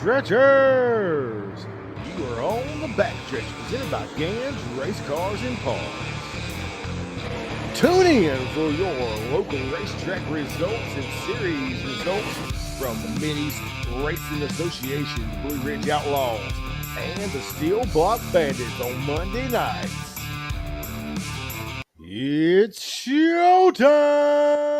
Backstretchers! You are on the Backstretch, presented by Gans Race Cars and Parts. Tune in for your local racetrack results and series results from the Minis Racing Association, the Blue Ridge Outlaws, and the Steel Block Bandits on Monday nights. It's showtime!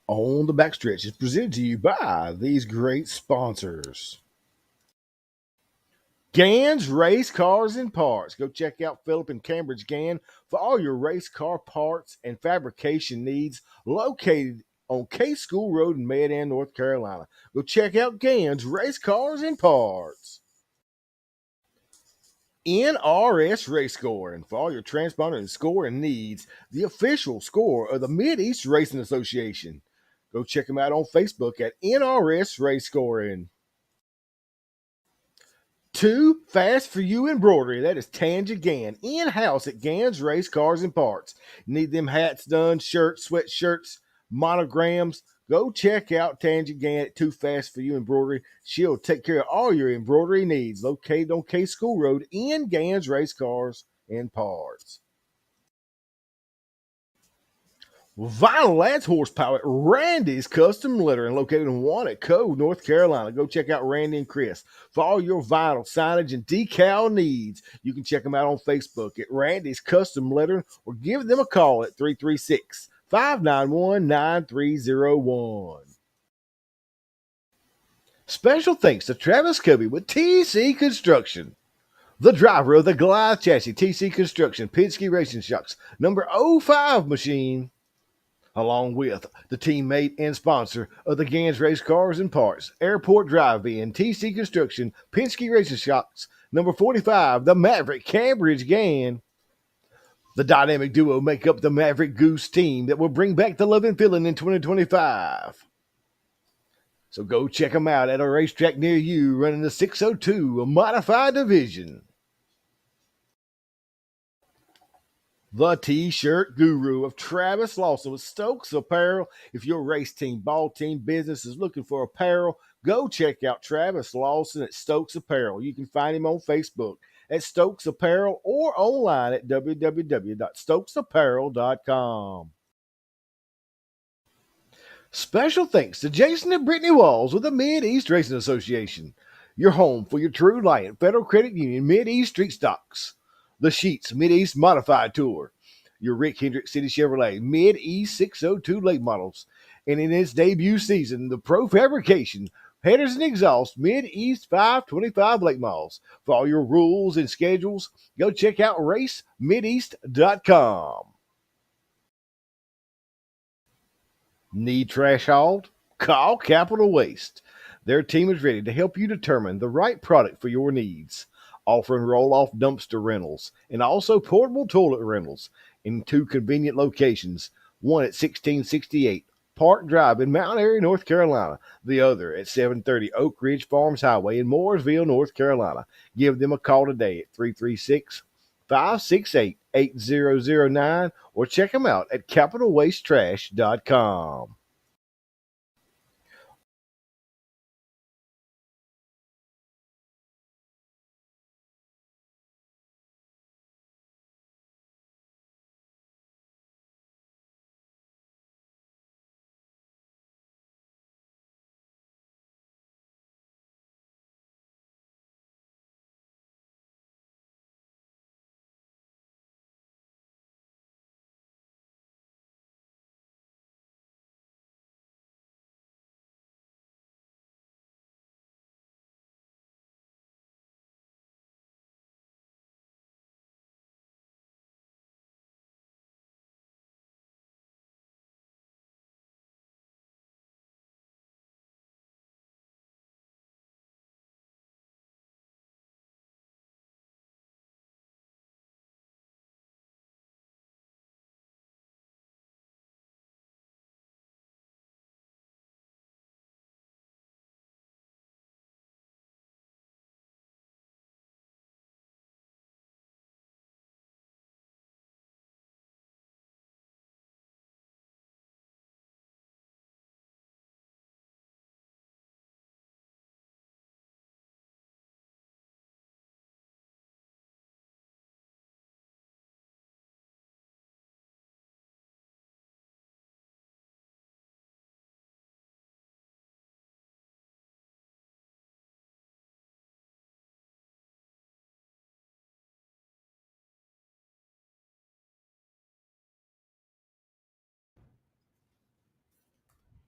On the Backstretch is presented to you by these great sponsors. Gans Race Cars and Parts. Go check out Philip and Cambridge Gann for all your race car parts and fabrication needs, located on K School Road in Mayodan, North Carolina. Go check out Gans Race Cars and Parts. NRS Race Score, and for all your transponder and scoring needs, the official score of the Mid East Racing Association. Go check them out on Facebook at NRS Race Scoring. Too Fast for You embroidery. That is Tanja Gann, in house at Gann's Race Cars and Parts. Need them hats done, shirts, sweatshirts, monograms? Go check out Tanja Gann at Too Fast for You embroidery. She'll take care of all your embroidery needs. Located on K School Road in Gann's Race Cars and Parts. Vinyl adds horsepower at Randy's Custom Lettering, located in Wannaco, North Carolina. Go check out Randy and Chris for all your vinyl signage and decal needs. You can check them out on Facebook at Randy's Custom Lettering or give them a call at 336 591 9301. Special thanks to Travis Covey with TC Construction, the driver of the Goliath chassis, TC Construction, Penske Racing Shocks, number 05 machine, along with the teammate and sponsor of the Gans Race Cars and Parts, Airport Drive-In, TC Construction, Penske Racing Shocks, number 45, the Maverick Cambridge Gann. The dynamic duo make up the Maverick Goose team that will bring back the love and feeling in 2025. So go check them out at a racetrack near you running the 602, a modified division. The T-shirt guru of Travis Lawson with Stokes Apparel. If your race team, ball team, business is looking for apparel, Go check out Travis Lawson at Stokes Apparel. You can find him on Facebook at Stokes Apparel or online at www.stokesapparel.com. Special thanks to Jason and Brittany Walls with the Mid-East Racing Association, your home for your True Lion Federal Credit Union Mid-East Street Stocks, the Sheets Mid-East Modified Tour, your Rick Hendrick City Chevrolet Mid-East 602 late models, and in its debut season, the Pro Fabrication Headers and Exhaust Mid-East 525 late models. For all your rules and schedules, go check out racemideast.com. Need trash hauled? Call Capital Waste. Their team is ready to help you determine the right product for your needs, offering roll-off dumpster rentals and also portable toilet rentals in two convenient locations, one at 1668 Park Drive in Mount Airy, North Carolina, the other at 730 Oak Ridge Farms Highway in Mooresville, North Carolina. Give them a call today at 336-568-8009 or check them out at capitalwastetrash.com.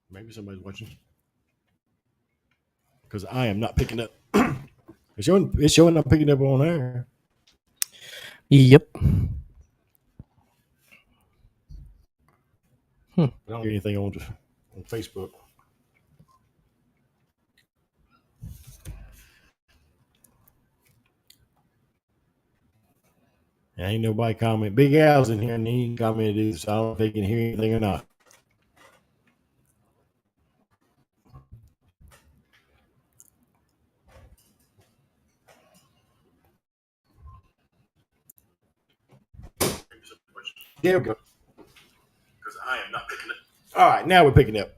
Maybe somebody's watching because I am not picking up. It's showing I'm picking up on air. Yep. I don't get anything on Facebook. Ain't nobody comment. Big Al's in here and he commented either, so I don't know if they can hear anything or not. There we go. Because I am not picking up. All right, now we're picking up.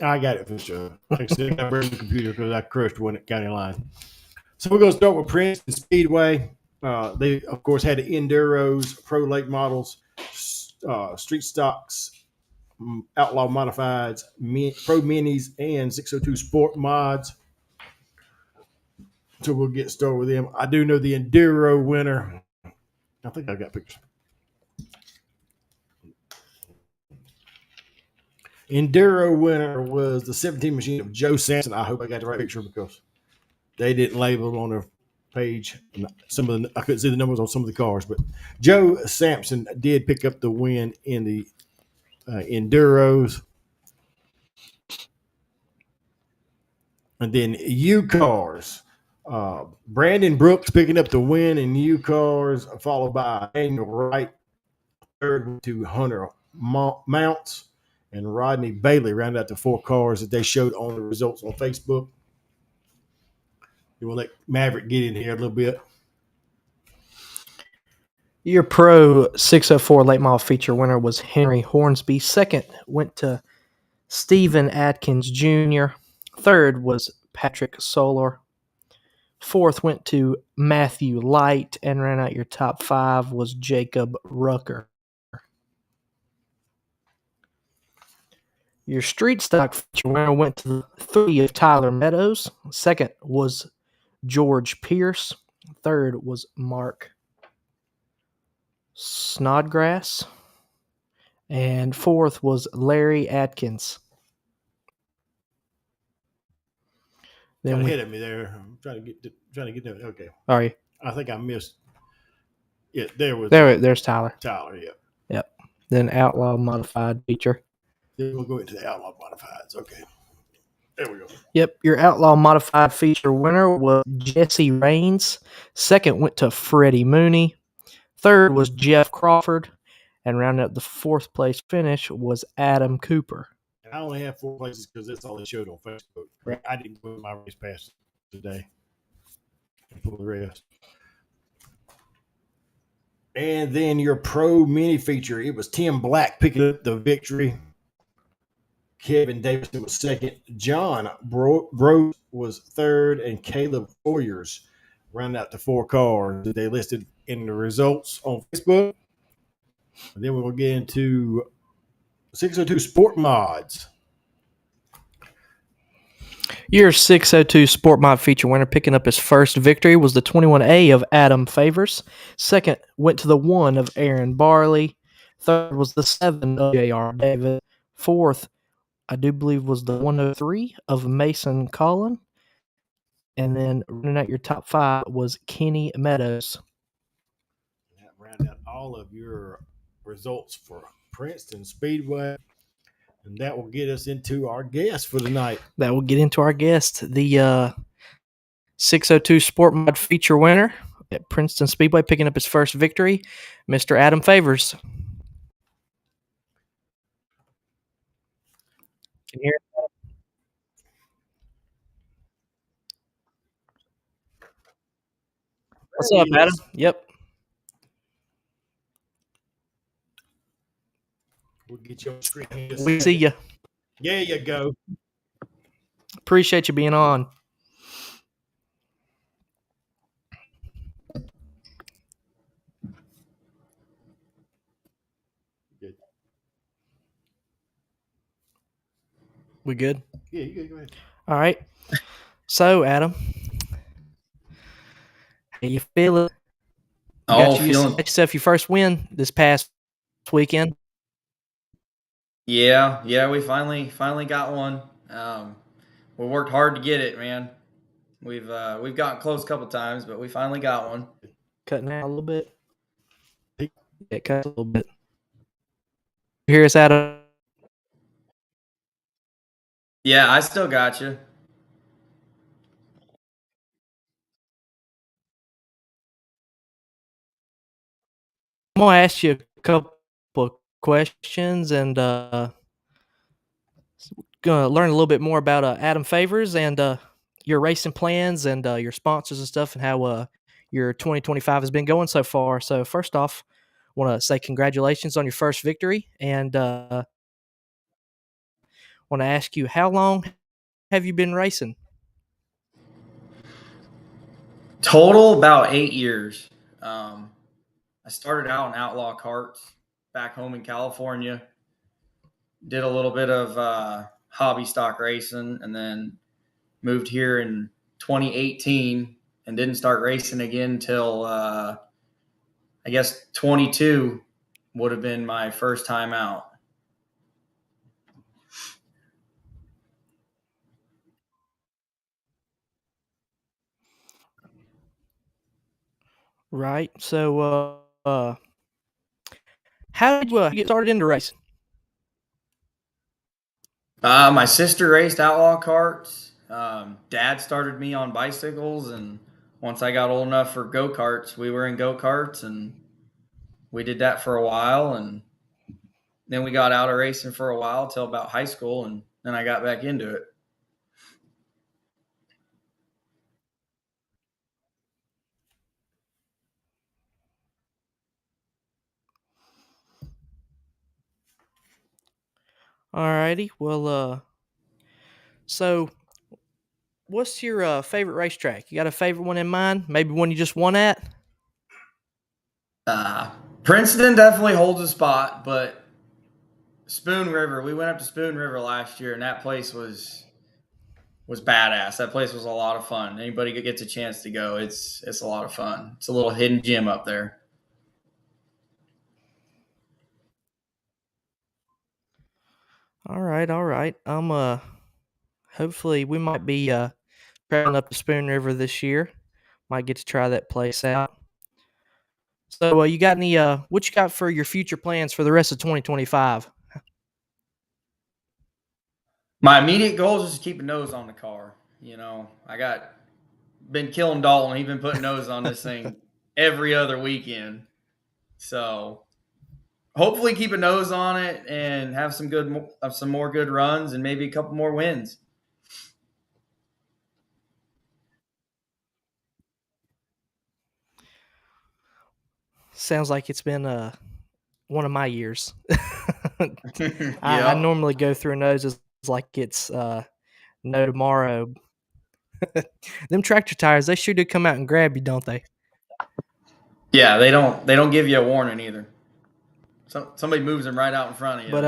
I got it for sure. Like I said, I burned the computer because I crushed one at County Line. So we're going to start with Princeton Speedway. They, of course, had the Enduros, Pro Late models, street stocks, Outlaw Modifieds, Pro Minis, and 602 Sport mods. So we'll get started with them. I do know the Enduro winner. I think I've got pictures. Enduro winner was the 17 machine of Joe Sampson. I hope I got the right picture because they didn't label on their page. Some of I couldn't see the numbers on some of the cars, but Joe Sampson did pick up the win in the Enduros. And then U cars. Brandon Brooks picking up the win in U cars, followed by Daniel Wright, third to Hunter Mounts, and Rodney Bailey rounded out the four cars that they showed on the results on Facebook. You want to let Maverick get in here a little bit? Your Pro 604 late model feature winner was Henry Hornsby. Second went to Stephen Atkins Jr. Third was Patrick Solar. Fourth went to Matthew Light, and ran out your top 5 was Jacob Rucker. Your street stock feature winner went to the 3 of Tyler Meadows. Second was George Pierce. Third was Mark Snodgrass. And fourth was Larry Atkins. Then hit at me there. I'm trying to get there. Okay. Are you? I think I missed. Yeah, there's Tyler. Tyler, yeah. Yep. Then Outlaw Modified feature. Then we'll go into the Outlaw Modifieds. Okay. There we go. Yep. Your Outlaw Modified feature winner was Jesse Raines. Second went to Freddie Mooney. Third was Jeff Crawford. And rounding up the fourth place finish was Adam Cooper. And I only have 4 places because that's all they showed on Facebook. Right. I didn't put my race pass today. I put the rest. And then your pro mini feature, it was Tim Black picking up the victory. Kevin Davidson was second. John Bro was third, and Caleb Sawyers rounded out the 4 cars that they listed in the results on Facebook. And then we'll get into 602 Sport Mods. Your 602 Sport Mod feature winner picking up his first victory was the 21A of Adam Favors. Second went to the 1 of Aaron Barley. Third was the 7 of J.R. David. Fourth, I do believe, was the 103 of Mason Collin. And then running out your top 5 was Kenny Meadows. That rounded out all of your results for Princeton Speedway. And that will get us into our guest for tonight. That will get into our guest, the 602 Sport Mod feature winner at Princeton Speedway, picking up his first victory, Mr. Adam Favors. Can you hear me? What's up, Adam? Yep. We'll get you on screen. We see you. There you go. Appreciate you being on. Good. We good? Yeah, you good. Go ahead. All right. So, Adam, how you feeling? Got yourself your first win this past weekend. Yeah, we finally got one. We worked hard to get it, man. We've gotten close a couple times, but we finally got one. Cutting out a little bit. It cut a little bit. You hear us, Adam? Yeah, I still got you. I'm gonna ask you a couple of questions and gonna learn a little bit more about Adam Favors and your racing plans and your sponsors and stuff, and how your 2025 has been going so far. So first off, I want to say congratulations on your first victory, and want to ask you, how long have you been racing? Total about 8 years. I started out in outlaw carts back home in California. Did a little bit of hobby stock racing, and then moved here in 2018 and didn't start racing again until I guess 22 would have been my first time out. Right. So, how did you get started into racing? My sister raced outlaw carts. Dad started me on bicycles, and once I got old enough for go-karts, we were in go-karts, and we did that for a while, and then we got out of racing for a while till about high school, and then I got back into it. Alrighty. Well, so what's your favorite racetrack? You got a favorite one in mind? Maybe one you just won at? Princeton definitely holds a spot, but Spoon River. We went up to Spoon River last year, and that place was badass. That place was a lot of fun. Anybody that gets a chance to go, it's a lot of fun. It's a little hidden gem up there. All right, all right. Hopefully we might be traveling up the Spoon River this year. Might get to try that place out. So, you got any? What you got for your future plans for the rest of 2025? My immediate goal is just to keep a nose on the car. I got been killing Dalton. He's been putting nose on this thing every other weekend. So hopefully keep a nose on it and have some more good runs and maybe a couple more wins. Sounds like it's been one of my years. I Yeah. normally go through noses like it's no tomorrow. Them tractor tires, they sure do come out and grab you, don't they? Yeah, they don't give you a warning either. Somebody moves them right out in front of you. But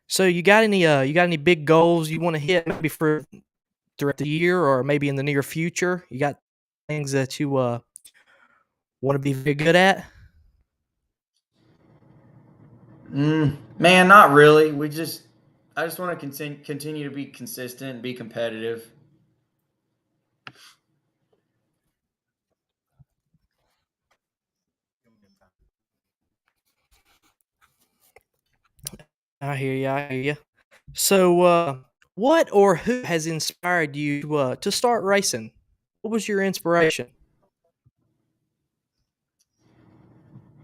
so you got any big goals you want to hit maybe for throughout the year or maybe in the near future? You got things that you want to be very good at? Man, not really. I just want to continue to be consistent and be competitive. I hear you. I hear you. So, what or who has inspired you to start racing? What was your inspiration?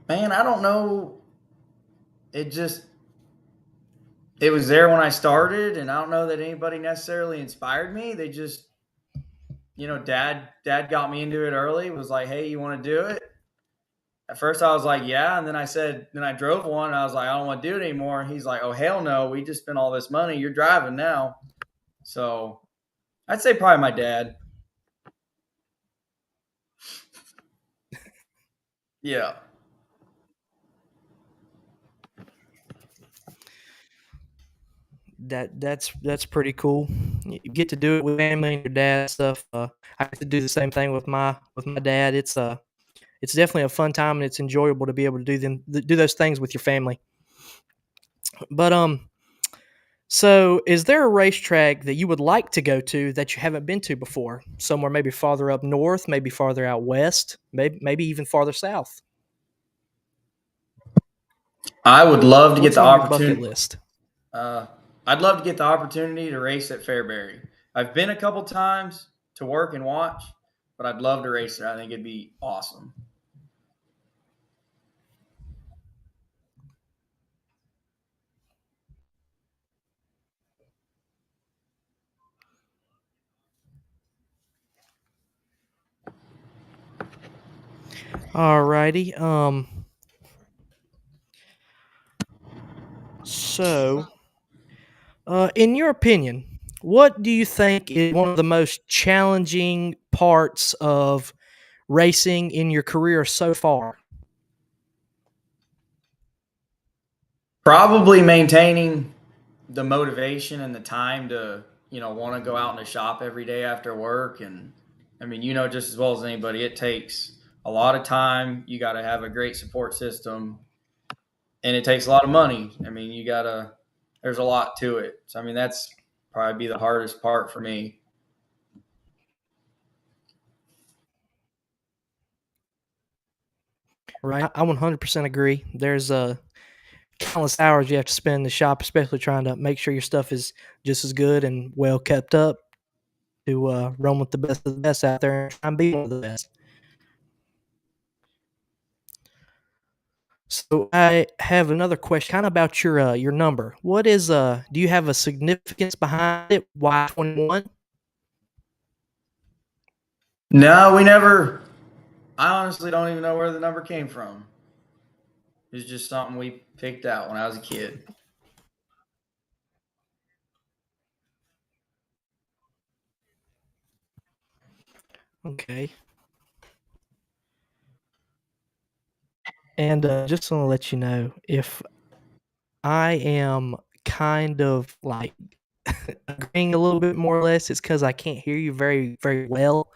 Man, I don't know. It just it was there when I started, and I don't know that anybody necessarily inspired me. They just, dad got me into it early. Was like, hey, you want to do it? At first, I was like, yeah, and then I drove one. And I was like, I don't want to do it anymore. And he's like, oh hell no, we just spent all this money. You're driving now. So I'd say probably my dad. Yeah. That's pretty cool. You get to do it with family and your dad and stuff. I get to do the same thing with my dad. It's definitely a fun time and it's enjoyable to be able to do those things with your family. But so is there a racetrack that you would like to go to that you haven't been to before? Somewhere maybe farther up north, maybe farther out west, maybe even farther south. I would love to get What's the on your bucket opportunity. list? Uh, I'd love to get the opportunity to race at Fairbury. I've been a couple times to work and watch, but I'd love to race there. I think it'd be awesome. Alrighty. So, in your opinion, what do you think is one of the most challenging parts of racing in your career so far? Probably maintaining the motivation and the time to, want to go out in the shop every day after work. And I mean, just as well as anybody, it takes a lot of time. You got to have a great support system, and it takes a lot of money. I mean, there's a lot to it. So, I mean, that's probably be the hardest part for me. Right, I 100% agree. There's countless hours you have to spend in the shop, especially trying to make sure your stuff is just as good and well kept up to run with the best of the best out there and try and be one of the best. So I have another question, kind of about your number. What is Do you have a significance behind it? Why 21? No, we never. I honestly don't even know where the number came from. It's just something we picked out when I was a kid. Okay. And just want to let you know, if I am kind of like agreeing a little bit more or less, it's because I can't hear you very, very well.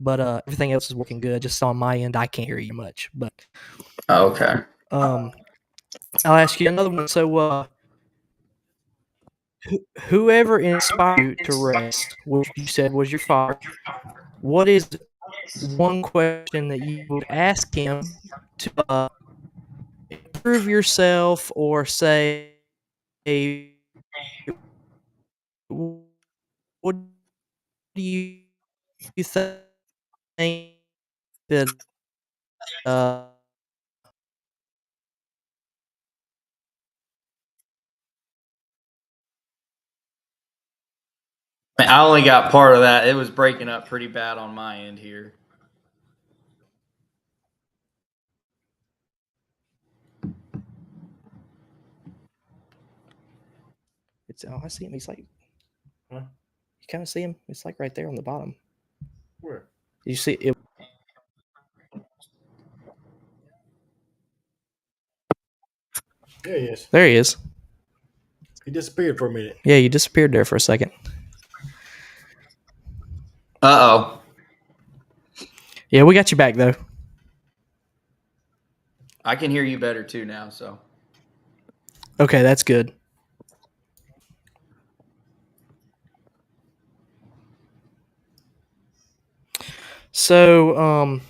But everything else is working good. Just on my end, I can't hear you much. But Okay. I'll ask you another one. So, whoever inspired you to race, which you said was your father, what is one question that you would ask him to improve yourself, or say, what do you think that uh, I only got part of that. It was breaking up pretty bad on my end here. it's I see him. He's like, Huh? you kind of see him. It's like right there on the bottom. Where? You see it. There he is. There he is. He disappeared for a minute. Yeah, you disappeared there for a second. Uh-oh. Yeah, we got you back though. I can hear you better too now, so. Okay, that's good. So,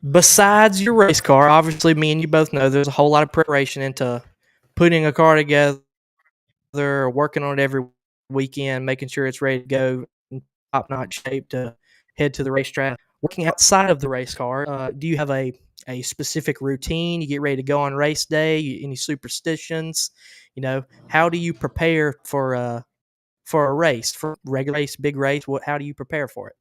besides your race car, obviously, me and you both know there's a whole lot of preparation into putting a car together, working on it every weekend, making sure it's ready to go in top-notch shape to head to the racetrack. Working outside of the race car, do you have a specific routine? You get ready to go on race day? Any superstitions? How do you prepare for a race, for regular race, big race? How do you prepare for it?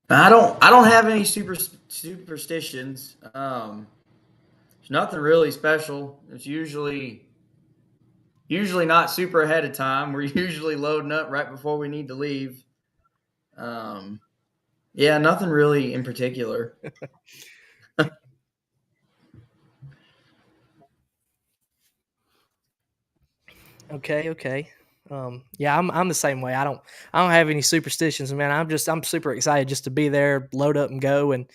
I don't have any superstitions. There's nothing really special. It's usually not super ahead of time. We're usually loading up right before we need to leave. Yeah, nothing really in particular. Okay. Yeah, I'm the same way. I don't have any superstitions, man. I'm super excited just to be there, load up and go, and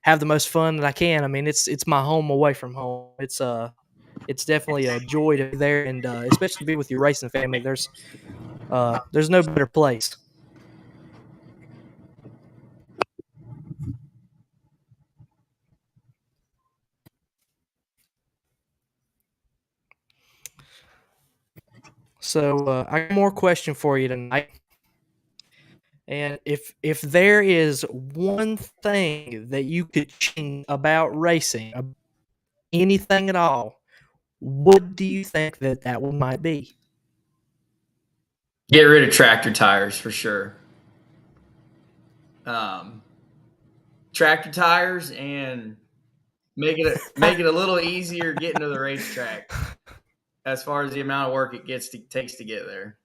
have the most fun that I can. I mean, it's my home away from home. It's definitely a joy to be there, and especially to be with your racing family. There's no better place. So I got more question for you tonight. And if there is one thing that you could change about racing, anything at all, what do you think that one might be? Get rid of tractor tires for sure. Um, Tractor tires, and make it a little easier getting to the racetrack as far as the amount of work takes to get there.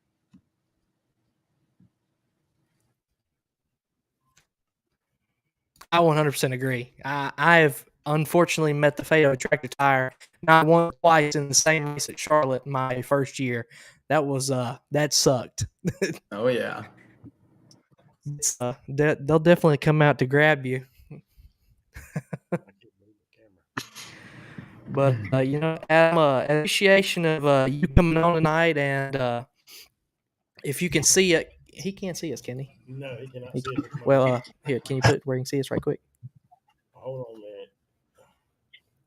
I 100% agree. I have unfortunately met the fate of a tractor tire not once, twice in the same race at Charlotte my first year. That sucked. Oh yeah. They'll definitely come out to grab you. But Adam, appreciation of you coming on tonight, and if you can see it, he can't see us, can he? No, he cannot see it. Well, here, can you put it where you can see us right quick? Hold on a minute.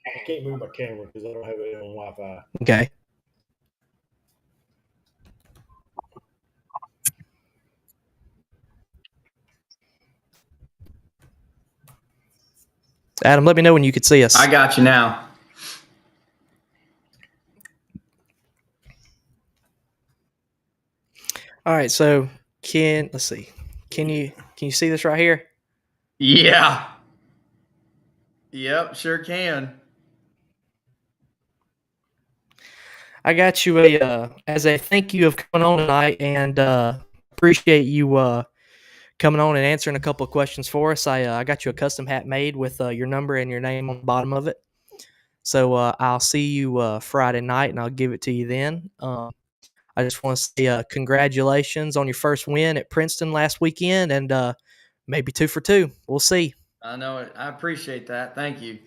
I can't move my camera because I don't have it on Wi-Fi. Okay. Adam, let me know when you could see us. I got you now. All right, so let's see. Can you see this right here? Yeah. Yep, sure can. I got you as a thank you of coming on tonight, and appreciate you coming on and answering a couple of questions for us. I got you a custom hat made with your number and your name on the bottom of it. So I'll see you Friday night, and I'll give it to you then. I just want to say congratulations on your first win at Princeton last weekend, and maybe 2 for 2. We'll see. I know it. I appreciate that. Thank you.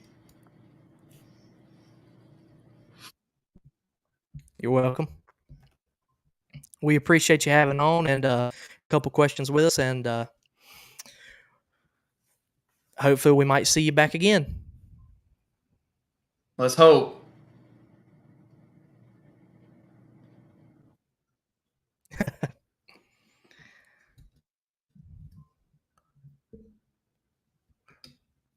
You're welcome. We appreciate you having on and a couple questions with us, and hopefully we might see you back again. Let's hope.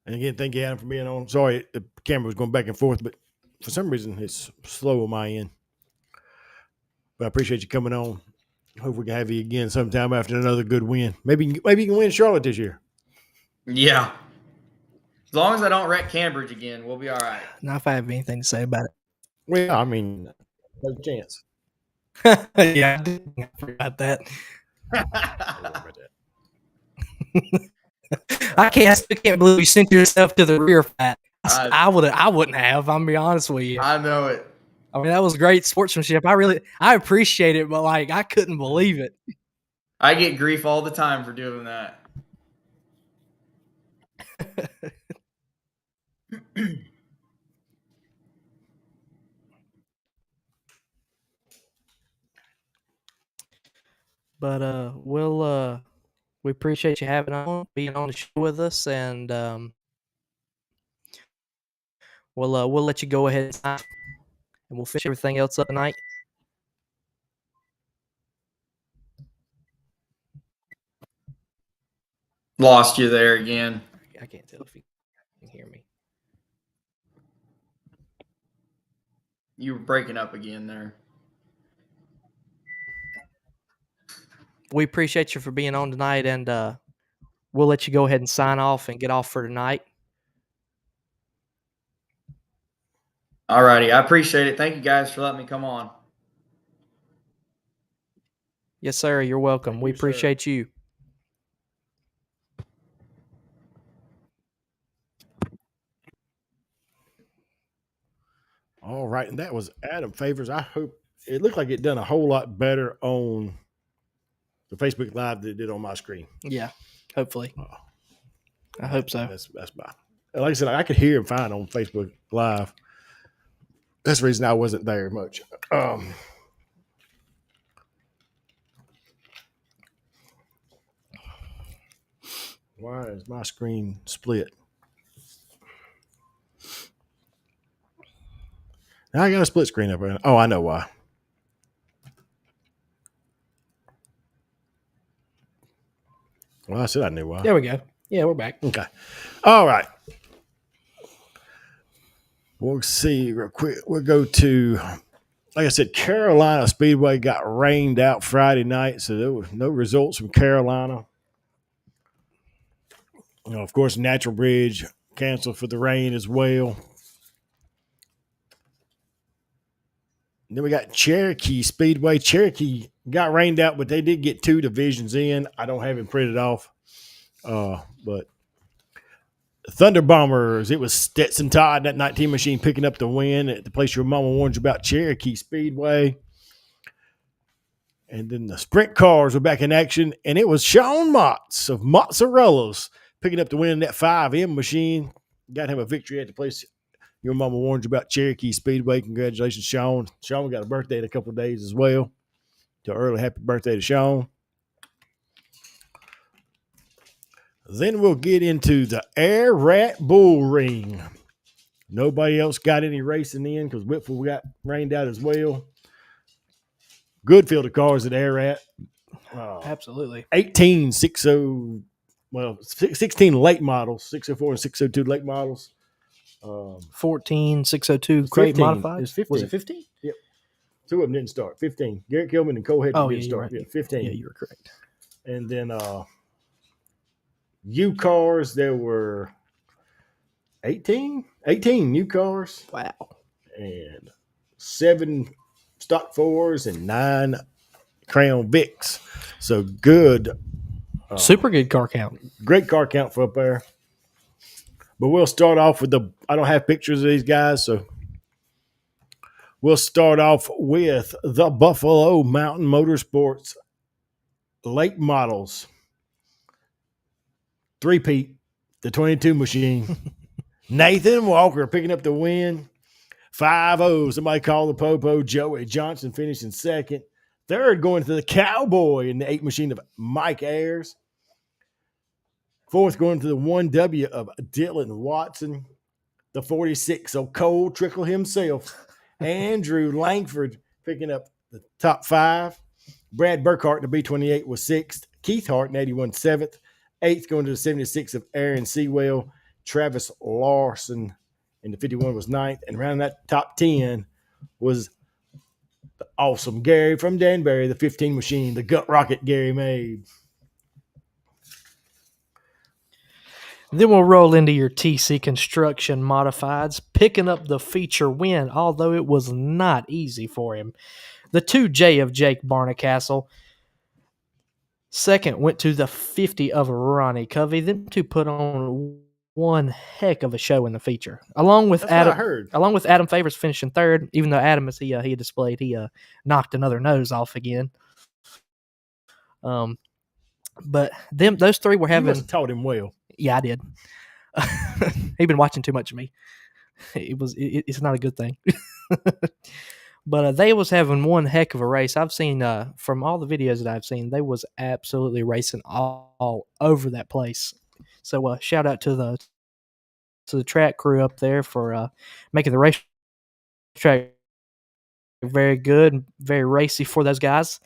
And again, thank you, Adam, for being on. Sorry, the camera was going back and forth, but for some reason it's slow on my end. But I appreciate you coming on. Hope we can have you again sometime after another good win. Maybe you can win Charlotte this year. Yeah. As long as I don't wreck Cambridge again, we'll be all right. Not if I have anything to say about Well, I mean, no chance. it. Yeah, I forgot that. I still can't believe you sent yourself to the rear flat. I wouldn't have. I'm gonna be honest with you. I know it. I mean, that was great sportsmanship. I appreciate it, but like, I couldn't believe it. I get grief all the time for doing that. But we appreciate you being on the show with us, and we'll let you go ahead and we'll finish everything else up tonight. Lost you there again. I can't tell if you can hear me. You were breaking up again there. We appreciate you for being on tonight, and we'll let you go ahead and sign off and get off for tonight. All righty. I appreciate it. Thank you guys for letting me come on. Yes, sir. You're welcome. We appreciate you. All right, and that was Adam Favors. I hope it looked like it done a whole lot better on the Facebook Live than it did on my screen. Yeah, hopefully. I hope so. That's about. Like I said, I could hear him fine on Facebook Live. That's the reason I wasn't there much. Why is my screen split? Now I got a split screen up. Oh, I know why. Well, I said I knew why. There we go. Yeah, we're back. Okay. All right. We'll see real quick. We'll go to, like I said, Carolina Speedway got rained out Friday night, so there were no results from Carolina. You know, of course, Natural Bridge canceled for the rain as well. And then we got Cherokee Speedway. Cherokee got rained out, but they did get 2 divisions in. I don't have it printed off. But Thunder Bombers, it was Stetson Todd, that 19 machine, picking up the win at the place your mama warned you about, Cherokee Speedway. And then the sprint cars were back in action, and it was Sean Motts of Mozzarellas picking up the win in that 5M machine. Got him a victory at the place your mama warned you about, Cherokee Speedway. Congratulations, Sean. Sean got a birthday in a couple of days as well. So early happy birthday to Sean. Then we'll get into the Air Rat Bull Ring. Nobody else got any racing in because Whitfield got rained out as well. Good field of cars at Air Rat. Absolutely. 16 late models, 604 and 602 late models. 14, 602 crate modified. It's 15. Was it 15? Yep. 2 of them didn't start. 15. Garrett Kilman and Cole Hedges didn't start. Right. Yeah, 15. Yeah, you were correct. And then U cars, there were 18 new cars Wow. and 7 stock fours and 9 Crown Vics. So good. Super good car count. Great car count for up there. But we'll start off with I don't have pictures of these guys, so we'll start off with the Buffalo Mountain Motorsports late models. 3-peat, the 22 machine. Nathan Walker picking up the win. 5-0. Somebody call the Popo. Joey Johnson finishing second. Third going to the Cowboy in the 8 machine of Mike Ayers. Fourth going to the 1W of Dylan Watson. The 46, so Cole Trickle himself. Andrew Langford picking up the top 5. Brad Burkhart in the B28 was 6th. Keith Hart in 81 7th. 8th going to the 76 of Aaron Sewell. Travis Larson in the 51 was 9th. And around that top 10 was the awesome Gary from Danbury, the 15 machine, the gut rocket Gary made. Then we'll roll into your TC Construction Modifieds, picking up the feature win, although it was not easy for him. The 2J of Jake Barnacastle. Second went to the 50 of Ronnie Covey. Them two put on one heck of a show in the feature, along with Adam Favors finishing third. Even though Adam, as he displayed, he knocked another nose off again. But those three were having. You must have taught him well. Yeah, I did. He'd been watching too much of me. It's not a good thing. But they was having one heck of a race. I've seen from all the videos that I've seen, they was absolutely racing all over that place. So shout out to the track crew up there for making the racetrack very good, very racy for those guys.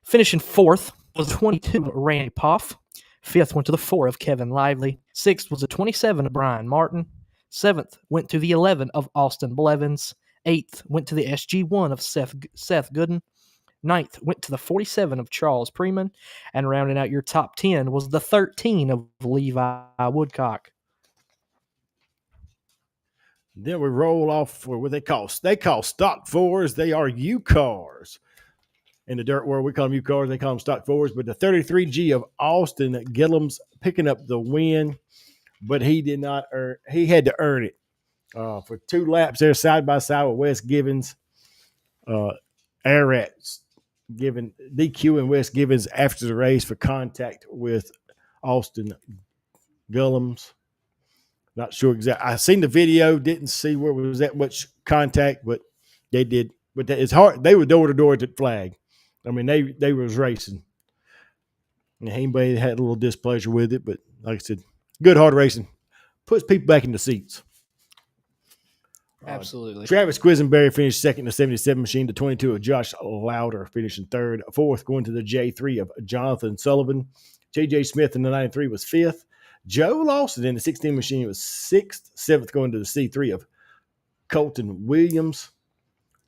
Finishing fourth was 22 of Randy Poff. Fifth went to the 4 of Kevin Lively. Sixth was the 27 of Brian Martin. Seventh went to the 11 of Austin Blevins. Eighth went to the SG1 of Seth Gooden. Ninth went to the 47 of Charles Preman. And rounding out your top 10 was the 13 of Levi Woodcock. Then we roll off for what they call stock fours. They are U cars. In the dirt world, we call them U cars. They call them stock fours. But the 33G of Austin Gillums picking up the win, but he did not earn. He had to earn it for 2 laps there, side by side with Wes Givens. Arats giving DQ and Wes Givens after the race for contact with Austin Gillums. Not sure exactly. I seen the video, didn't see where was that much contact, but they did. But it's hard. They were door to door at the flag. I mean, they was racing. And anybody had a little displeasure with it, but like I said, good hard racing. Puts people back in the seats. Absolutely. Travis Quisenberry finished second in the 77 machine. The 22 of Josh Louder finishing third. Fourth going to the J3 of Jonathan Sullivan. J.J. Smith in the 93 was fifth. Joe Lawson in the 16 machine was sixth. Seventh going to the C3 of Colton Williams.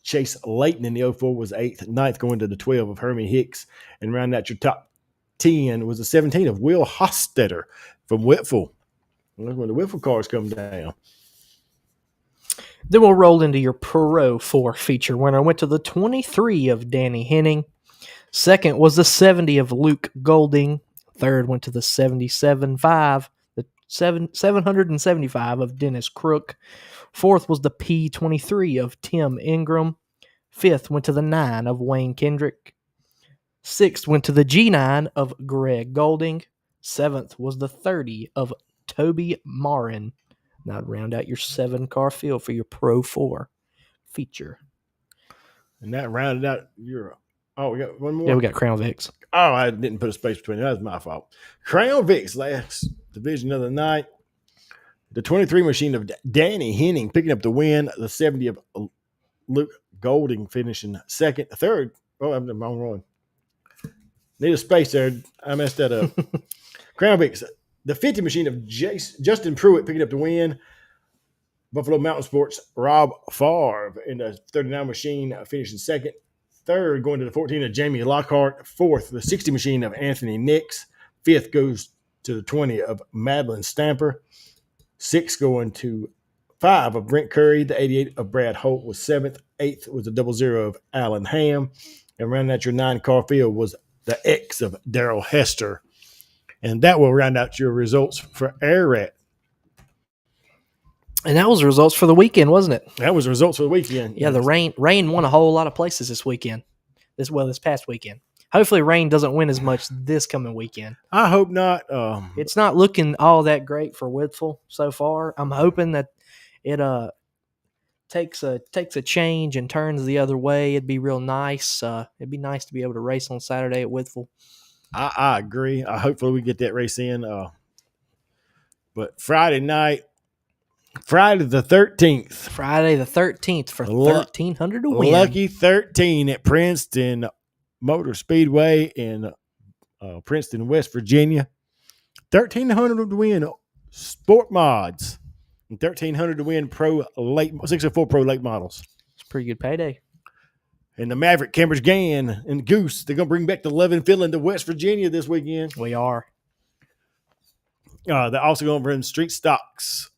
Chase Layton in the 04 was eighth. Ninth going to the 12 of Hermie Hicks. And round out your top 10 was the 17 of Will Hostetter from Whitfield. That's when the Whitfield cars come down. Then we'll roll into your Pro 4 feature winner. Went to the 23 of Danny Henning. Second was the 70 of Luke Golding. Third went to the 77.5, the 775 of Dennis Crook. Fourth was the P23 of Tim Ingram. Fifth went to the 9 of Wayne Kendrick. Sixth went to the G9 of Greg Golding. Seventh was the 30 of Toby Marin. Now round out your 7-car field for your Pro 4 feature. And that rounded out your. Oh, we got one more? Yeah, we got Crown Vics. Oh, I didn't put a space between it. That was my fault. Crown Vics, last division of the night. The 23 machine of Danny Henning picking up the win. The 70 of Luke Golding finishing second. Third. Oh, I'm wrong. Need a space there. I messed that up. Crown Vics. The 50 machine of Justin Pruitt picking up the win. Buffalo Mountain Sports, Rob Favre in the 39 machine finishing second. Third, going to the 14 of Jamie Lockhart. Fourth, the 60 machine of Anthony Nix. Fifth goes to the 20 of Madeline Stamper. 6 going to 5 of Brent Curry. The 88 of Brad Holt was 7th. 8th was a 00 of Alan Ham. And rounding out your 9-car field was the X of Daryl Hester. And that will round out your results for Air Rat. And that was the results for the weekend, wasn't it? That was the results for the weekend. Yeah, the rain won a whole lot of places this weekend. This past weekend. Hopefully rain doesn't win as much this coming weekend. I hope not. It's not looking all that great for Whitfield so far. I'm hoping that it takes a change and turns the other way. It'd be real nice. It'd be nice to be able to race on Saturday at Whitfield. I agree. Hopefully we get that race in. But Friday night, Friday the 13th. Friday the 13th for $1,300 to win. Lucky 13 at Princeton Motor Speedway in Princeton, West Virginia. $1,300 to win Sport Mods. And $1,300 to win Pro Late 604 Pro Late Models. It's a pretty good payday. And the Maverick, Cambridge Gann, and Goose, they're going to bring back the Levin Fiddling to West Virginia this weekend. We are. They're also going to bring Street Stocks,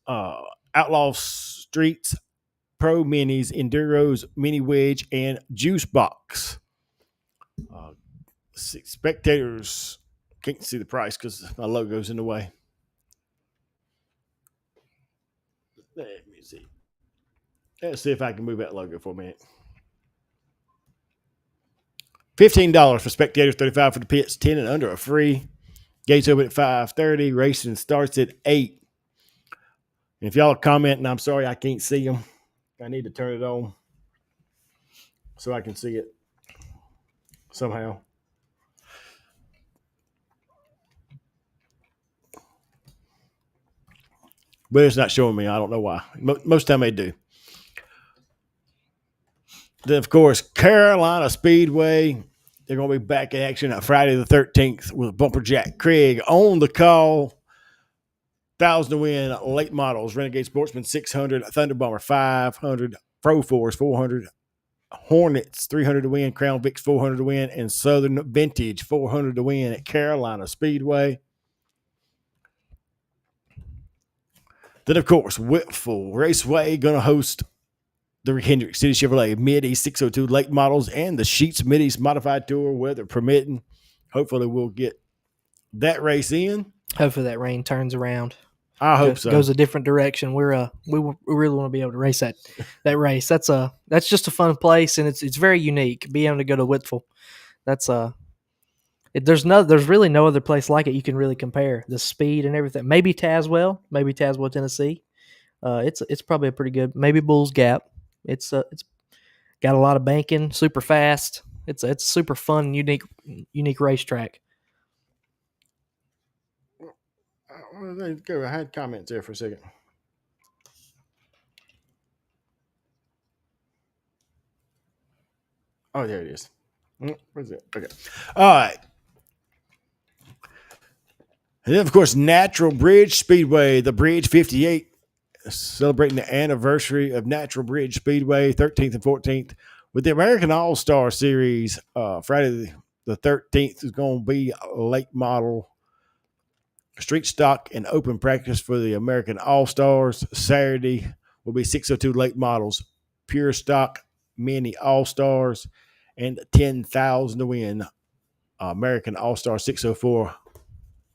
Outlaw Streets, Pro Minis, Enduros, Mini Wedge, and Juice Box. Spectators can't see the price because my logo's in the way. Let me see. Let's see if I can move that logo for a minute. $15 for spectators, $35 for the pits, 10 and under are free. Gates open at 5:30. Racing starts at 8. And if y'all are commenting, I'm sorry I can't see them. I need to turn it on so I can see it somehow. But it's not showing me. I don't know why. Most time they do. Then, of course, Carolina Speedway. They're going to be back in action on Friday the 13th with Bumper Jack Craig on the call. 1,000 to win late models. Renegade Sportsman 600, Thunder Bomber 500, Pro Force 400, Hornets 300 to win, Crown Vics 400 to win, and Southern Vintage 400 to win at Carolina Speedway. Then, of course, Whitfield Raceway going to host the Hendrick City Chevrolet Mid-East 602 late models and the Sheets Mid-East Modified Tour, weather permitting. Hopefully, we'll get that race in. Hopefully, that rain turns around. I hope so. Goes a different direction. We really want to be able to race that race. That's just a fun place, and it's very unique. Being able to go to Whitfield, there's really no other place like it you can really compare the speed and everything. Maybe Tazewell, Tennessee. It's probably a pretty good. Maybe Bulls Gap. It's got a lot of banking, super fast. It's a super fun, unique racetrack. I had comments there for a second. Oh, there it is. Where's it? Okay. All right. And then, of course, Natural Bridge Speedway, the Bridge 58, celebrating the anniversary of Natural Bridge Speedway, 13th and 14th, with the American All-Star Series. Friday the 13th is going to be a late model street stock and open practice for the American All-Stars. Saturday will be 602 late models, pure stock, mini All-Stars, and 10,000 to win American All-Star 604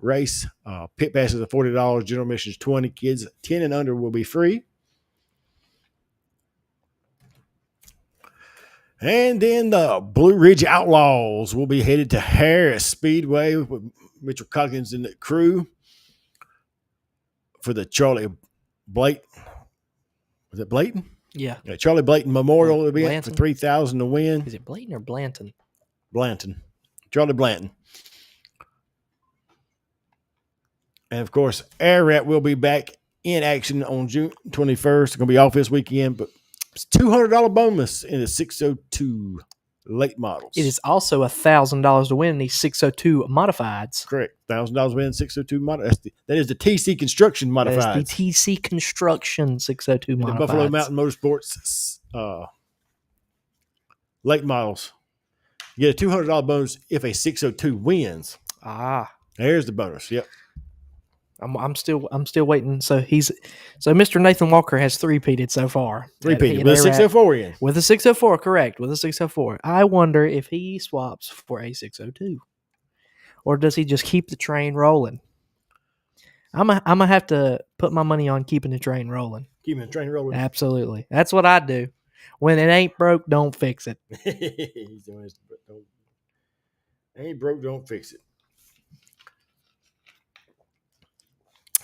race. Pit passes are $40, general admission is $20. Kids 10 and under will be free. And then the Blue Ridge Outlaws will be headed to Harris Speedway with Mitchell Coggins and the crew for the Charlie Blake. Was it Blayton? Yeah. Charlie Blayton Memorial event for $3,000 to win. Is it Blayton or Blanton? Blanton. Charlie Blanton. And, of course, Air Rat will be back in action on June 21st. It's going to be off this weekend, but it's $200 bonus in the 602 late models. It is also $1,000 to win these 602 modifieds. Correct. $1,000 win 602 modifieds. That is the TC Construction modifieds. That is the TC Construction 602 modifieds. The Buffalo Mountain Motorsports late models. You get a $200 bonus if a 602 wins. Ah. There's the bonus. Yep. I'm still waiting. So Mr. Nathan Walker has three-peated so far. Three-peated with a 604 in. With a 604, correct. With a 604. I wonder if he swaps for a 602. Or does he just keep the train rolling? I'm gonna have to put my money on keeping the train rolling. Keeping the train rolling. Absolutely. That's what I do. When it ain't broke, don't fix it. Ain't broke, don't fix it.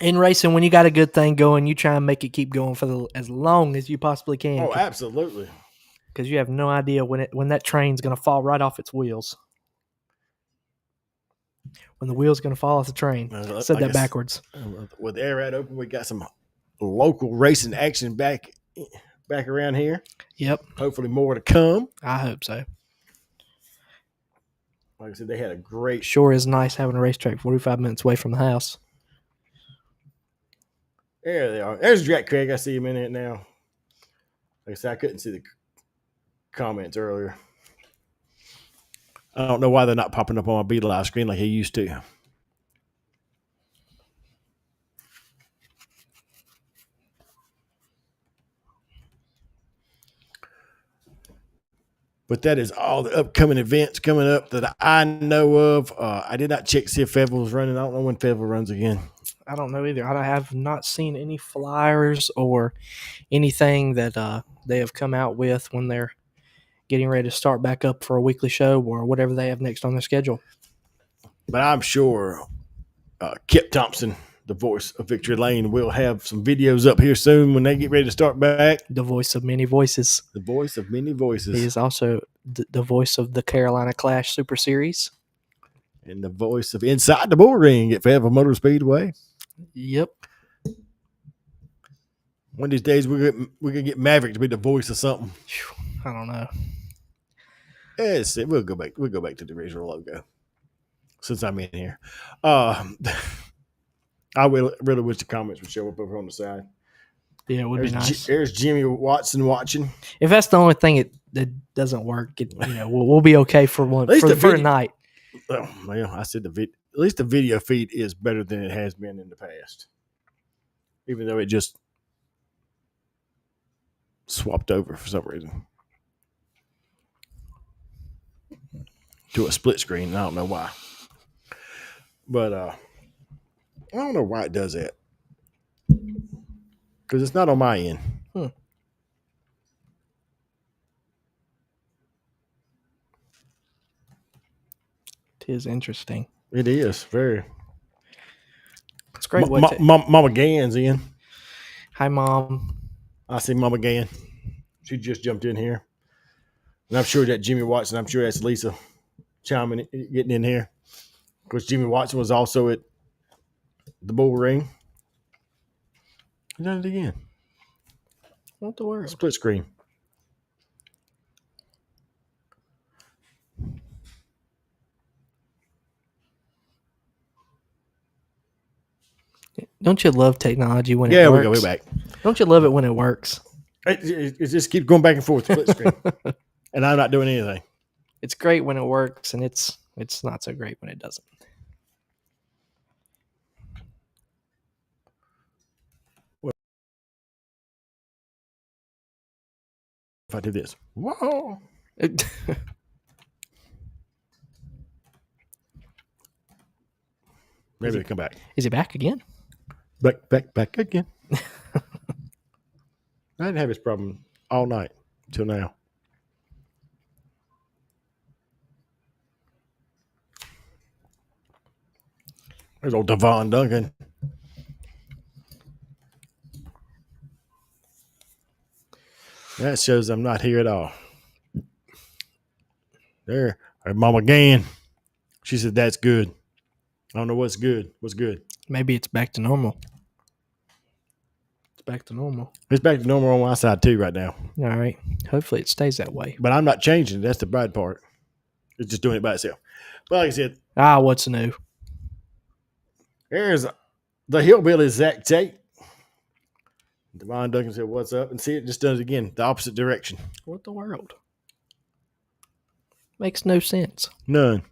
In racing, when you got a good thing going, you try and make it keep going for as long as you possibly can. Oh, absolutely. Because you have no idea when that train's going to fall right off its wheels. When the wheel's going to fall off the train. I said that backwards. With air out open, we got some local racing action back around here. Yep. Hopefully more to come. I hope so. Like I said, they had a great... Sure is nice having a racetrack 45 minutes away from the house. There they are. There's Jack Craig. I see him in it now. Like I said, I couldn't see the comments earlier. I don't know why they're not popping up on my Beetle Eye screen like he used to. But that is all the upcoming events coming up that I know of. I did not check to see if Fayetteville was running. I don't know when Fayetteville runs again. I don't know either. I have not seen any flyers or anything that they have come out with when they're getting ready to start back up for a weekly show or whatever they have next on their schedule. But I'm sure Kip Thompson, the voice of Victory Lane, will have some videos up here soon when they get ready to start back. The voice of many voices. The voice of many voices. He is also the voice of the Carolina Clash Super Series. And the voice of Inside the Bull Ring at Fayetteville Motor Speedway. Yep. One of these days we're gonna get Maverick to be the voice of something. I don't know. Yes, we'll go back to the original logo. Since I'm in here. I really wish the comments would show up over on the side. Yeah, it would be nice. There's Jimmy Watson watching. If that's the only thing that doesn't work, we'll be okay for a night. Well, I said at least the video feed is better than it has been in the past. Even though it just swapped over for some reason to a split screen. I don't know why. But I don't know why it does that. Because it's not on my end. It is interesting. It is very. It's great. Mama Gann's in. Hi, Mom. I see Mama Gann. She just jumped in here. And I'm sure that Jimmy Watson, I'm sure that's Lisa chiming, getting in here. Because Jimmy Watson was also at the Bull Ring. He done it again. What the world? Split screen. Don't you love technology when it works? Yeah, we're back. Don't you love it when it works? It just keeps going back and forth, split screen. And I'm not doing anything. It's great when it works, and it's not so great when it doesn't. If I do this. Whoa. Maybe they come back. Is he back again? Back again. I didn't have this problem all night until now. There's old Devon Duncan. That shows I'm not here at all. There. Mama Gann. She said, that's good. I don't know what's good. What's good? Maybe it's back to normal. It's back to normal. It's back to normal on my side too right now. All right. Hopefully it stays that way. But I'm not changing. That's the bad part. It's just doing it by itself. But like I said. What's new? Here's the hillbilly Zach Tate. Devon Duncan said, what's up? And see, it just does it again. The opposite direction. What the world? Makes no sense. None.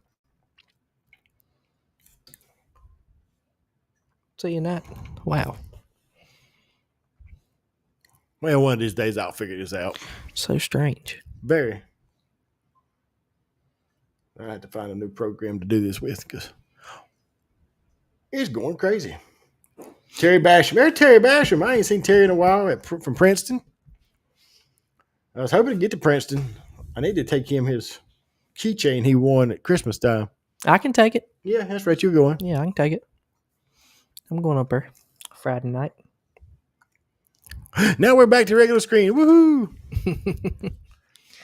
Seeing that. Wow. Well, one of these days I'll figure this out. So strange. Very. I have to find a new program to do this with because it's going crazy. Terry Basham. There's Terry Basham. I ain't seen Terry in a while from Princeton. I was hoping to get to Princeton. I need to take him his keychain he won at Christmas time. I can take it. Yeah, that's right. You're going. Yeah, I can take it. I'm going up there Friday night. Now we're back to regular screen. Woohoo!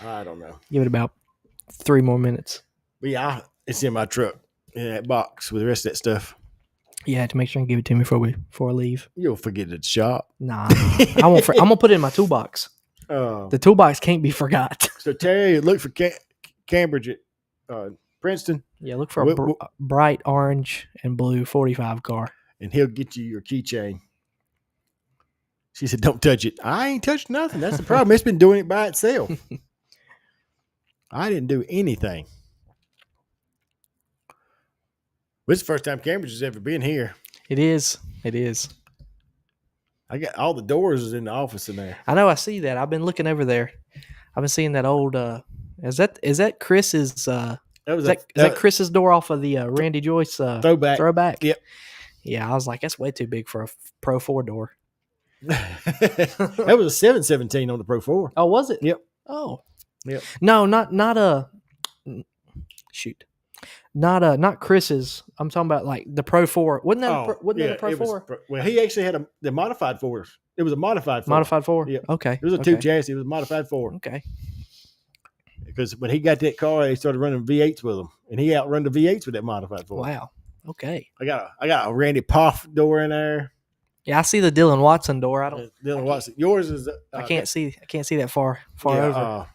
I don't know. Give it about 3 more minutes. But yeah, it's in my truck in that box with the rest of that stuff. Yeah, to make sure and give it to me before I leave. You'll forget it at the shop. Nah, I won't. I'm gonna put it in my toolbox. The toolbox can't be forgot. So Terry, look for Cambridge at Princeton. Yeah, look for a bright orange and blue 45 car. And he'll get you your keychain. She said, don't touch it. I ain't touched nothing. That's the problem. It's been doing it by itself. I didn't do anything. This is the first time Cambridge has ever been here. It is. It is. I got all the doors is in the office in there. I know. I see that. I've been looking over there. I've been seeing that old. Is that Chris's? Is that Chris's door off of the Randy Joyce throwback? Yep. Yeah, I was like, that's way too big for a Pro 4 door. That was a 717 on the Pro 4. Oh, was it? Yep. Oh. Yep. No, not a. Shoot. Not Chris's. I'm talking about like the Pro 4. Wasn't that a Pro 4? Well, he actually had the modified 4s. It was a modified 4. Modified 4? Yeah. Okay. It was a 2 chassis. It was a modified 4. Okay. Because when he got that car, he started running V8s with them. And he outrun the V8s with that modified 4. Wow. Okay. I got a Randy Poff door in there. Yeah, I see the Dylan Watson door. I don't. Dylan Watson. Yours is. I can't see that far over.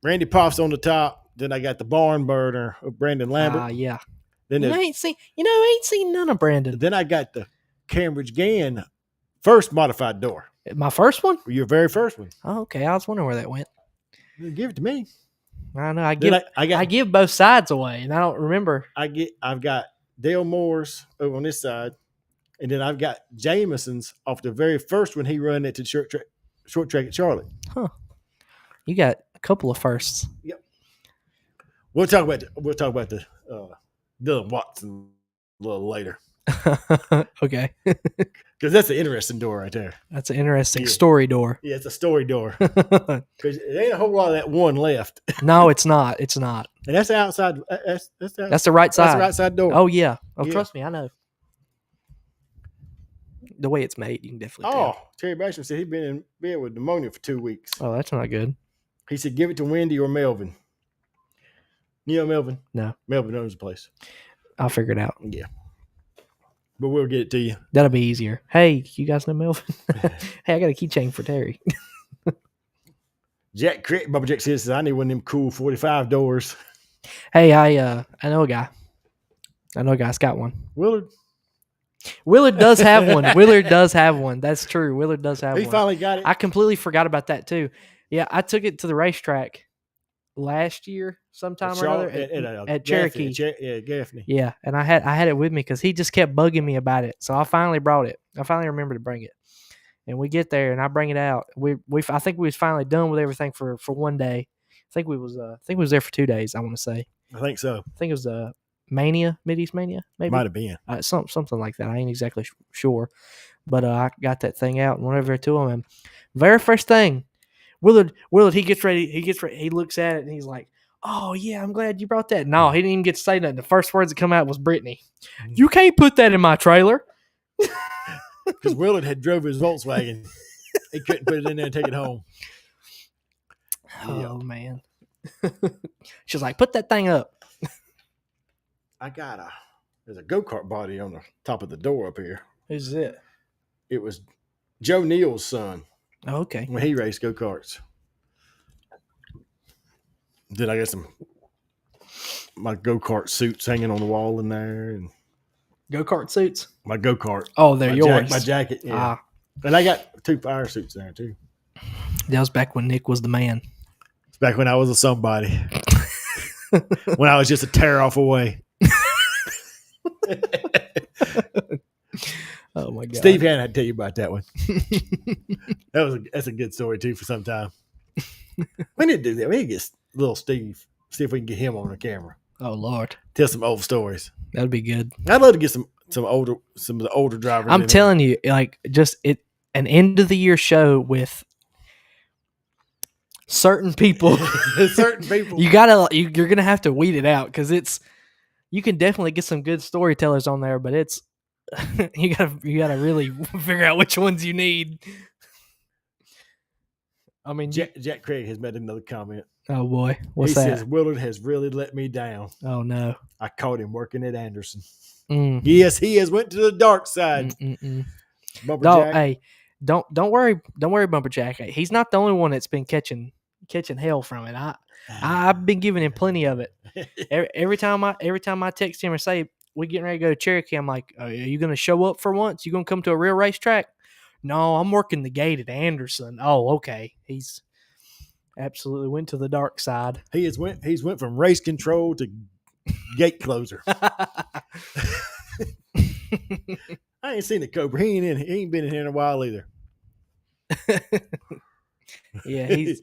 Randy Poff's on the top. Then I got the barn burner of Brandon Lambert. Yeah. Then I ain't seen none of Brandon. Then I got the Cambridge Gann first modified door. My first one? Your very first one. Oh, okay. I was wondering where that went. Give it to me. I know. I give both sides away, and I don't remember. I've got Dale Moore's over on this side, and then I've got Jameson's off the very first one he run at the short track at Charlotte. Huh. You got a couple of firsts. Yep. We'll talk about the Dylan Watson a little later. Okay. Because that's an interesting door right there. That's an interesting story door. Yeah, it's a story door. Because there ain't a whole lot of that one left. No, it's not. It's not. And that's the outside. That's the right side. That's the right side door. Oh, yeah. Oh, trust me. I know. The way it's made, you can definitely tell. Terry Basham said he'd been in bed with pneumonia for 2 weeks. Oh, that's not good. He said, give it to Wendy or Melvin. You know Melvin? No. Melvin knows the place. I'll figure it out. Yeah. But we'll get it to you. That'll be easier. Hey, you guys know Melvin? Hey, I got a keychain for Terry. Bubba Jack says, I need one of them cool 45 doors. Hey, I know a guy. I know a guy's got one. Willard does have one. Willard does have one. That's true. Willard does have one. He finally got it. I completely forgot about that too. Yeah, I took it to the racetrack last year sometime or other at Cherokee. Gaffney. Yeah, and I had it with me because he just kept bugging me about it. So I finally brought it. I finally remembered to bring it. And we get there and I bring it out. I think we was finally done with everything for one day. I think we was there for 2 days, I want to say. I think so. I think it was Mid-East Mania, maybe. Might have been. Something like that. I ain't exactly sure. But I got that thing out and went over to him. And very first thing, Willard, he gets ready. He looks at it and he's like, oh, yeah, I'm glad you brought that. No, he didn't even get to say nothing. The first words that come out was Brittany. You can't put that in my trailer. Because Willard had drove his Volkswagen. He couldn't put it in there and take it home. Oh, man. She's like, put that thing up. There's a go-kart body on the top of the door up here. Who's it? It was Joe Neal's son. Oh, okay. When he raced go-karts. Then I got my go-kart suits hanging on the wall in there. And go-kart suits? My go-kart. Oh, they're yours. My jacket, yeah. And I got 2 fire suits there, too. That was back when Nick was the man. It's back when I was a somebody. When I was just a tear-off away. Oh my god. Steve Hanna had to tell you about that one. That's a good story too for some time. We need to do that. We need to get little Steve. See if we can get him on the camera. Oh Lord. Tell some old stories. That'd be good. I'd love to get some of the older drivers. I'm telling you, like just an end of the year show with certain people. Certain people. You're gonna have to weed it out because you can definitely get some good storytellers on there, but it's you gotta really figure out which ones you need. I mean, Jack Craig has made another comment. oh boy, what's He that? says Willard has really let me down. Oh no. I caught him working at Anderson. Mm. Yes, he has went to the dark side. Bumper No, Jack. hey, don't worry, Bumper Jack. He's not the only one that's been catching hell from it. I've been giving him plenty of it. Every time I text him or say we getting ready to go to Cherokee, I'm like, are you going to show up for once? You going to come to a real racetrack? No, I'm working the gate at Anderson. Oh, okay. He's absolutely went to the dark side. He's went from race control to gate closer. I ain't seen the Cobra. He ain't been in here in a while either. Yeah,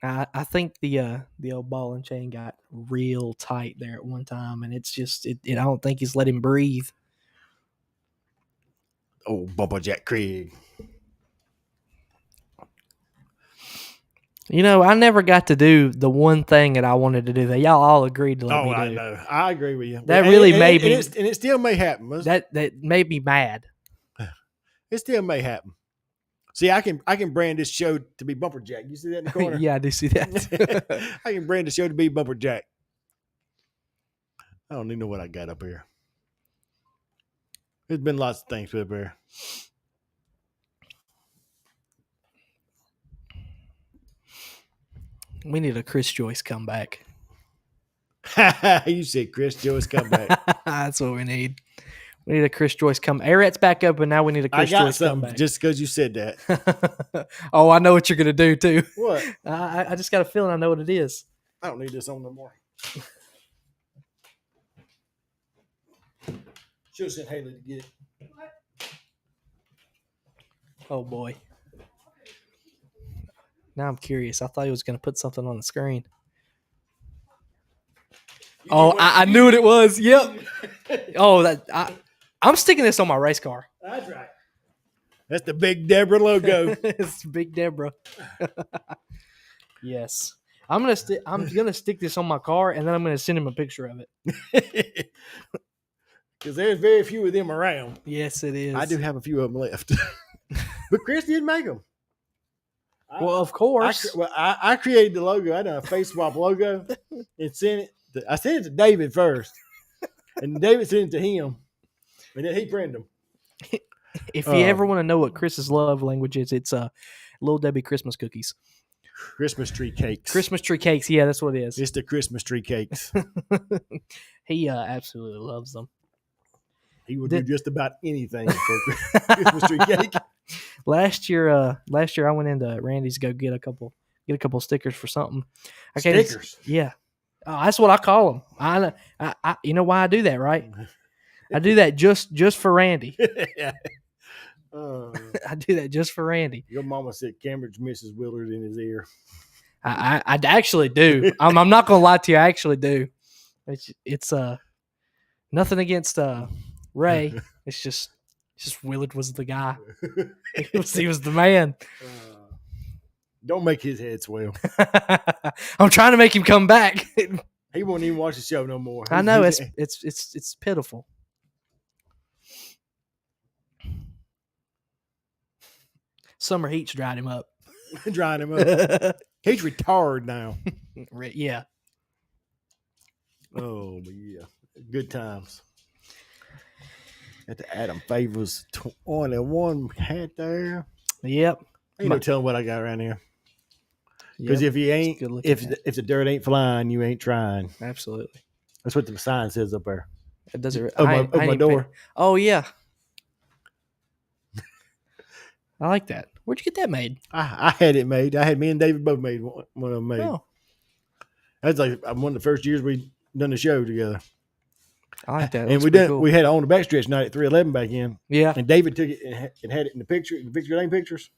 I think the old ball and chain got real tight there at one time, and it's just I don't think he's let him breathe. Oh, Bumper Jack Craig. You know, I never got to do the one thing that I wanted to do that y'all all agreed to let me do. I know. I agree with you. That really made me. And it still may happen. That made me mad. It still may happen. See, I can brand this show to be Bumper Jack. You see that in the corner? Yeah, I do see that. I can brand the show to be Bumper Jack. I don't even know what I got up here. There's been lots of things up here. We need a Chris Joyce comeback. You said Chris Joyce comeback. That's what we need. We need a Chris Joyce come. Airrat's back up, and now we need a Chris Joyce comeback. Just because you said that. Oh, I know what you're gonna do too. What? I just got a feeling I know what it is. I don't need this on no more. Should have sent Haley to get it. Oh boy. Now I'm curious. I thought he was gonna put something on the screen. I knew what it was. Yep. Oh, I'm sticking this on my race car. That's right. That's the Big Deborah logo. It's Big Deborah. Yes. I'm gonna stick this on my car, and then I'm gonna send him a picture of it. Because there's very few of them around. Yes, it is. I do have a few of them left. But Chris didn't make them. Well, of course. I created the logo. I done a face swap logo and sent it. I sent it to David first. And David sent it to him. And then he printed them. If you ever want to know what Chris's love language is, it's Little Debbie Christmas cookies. Christmas tree cakes. Christmas tree cakes. Yeah, that's what it is. It's the Christmas tree cakes. He absolutely loves them. He would do just about anything for Christmas tree cake. Last year I went into Randy's to go get a couple stickers for something. Stickers? Yeah. Oh, that's what I call them. I you know why I do that, right? I do that just for Randy. Yeah. I do that just for Randy. Your mama said Cambridge Mrs. Willard in his ear. I actually do. I'm not gonna lie to you. I actually do. It's nothing against Ray. It's just Willard was the guy. He was the man. Don't make his head swell. I'm trying to make him come back. He won't even watch the show no more. I know it's pitiful. Summer heat's dried him up. Drying him up. He's retired now. Yeah. Oh, but yeah. Good times. Got the Adam Favors 21 hat there. Yep. Ain't no telling what I got around here. Because if you ain't, if the dirt ain't flying, you ain't trying. Absolutely. That's what the sign says up there. It does it. Over my door. Oh yeah. I like that. Where'd you get that made? I had it made. I had me and David both made one of them made. Oh. That's like one of the first years we done the show together. I like that. And we had it on the backstretch night at 311 back in. Yeah. And David took it and had it in the Victor Lane pictures.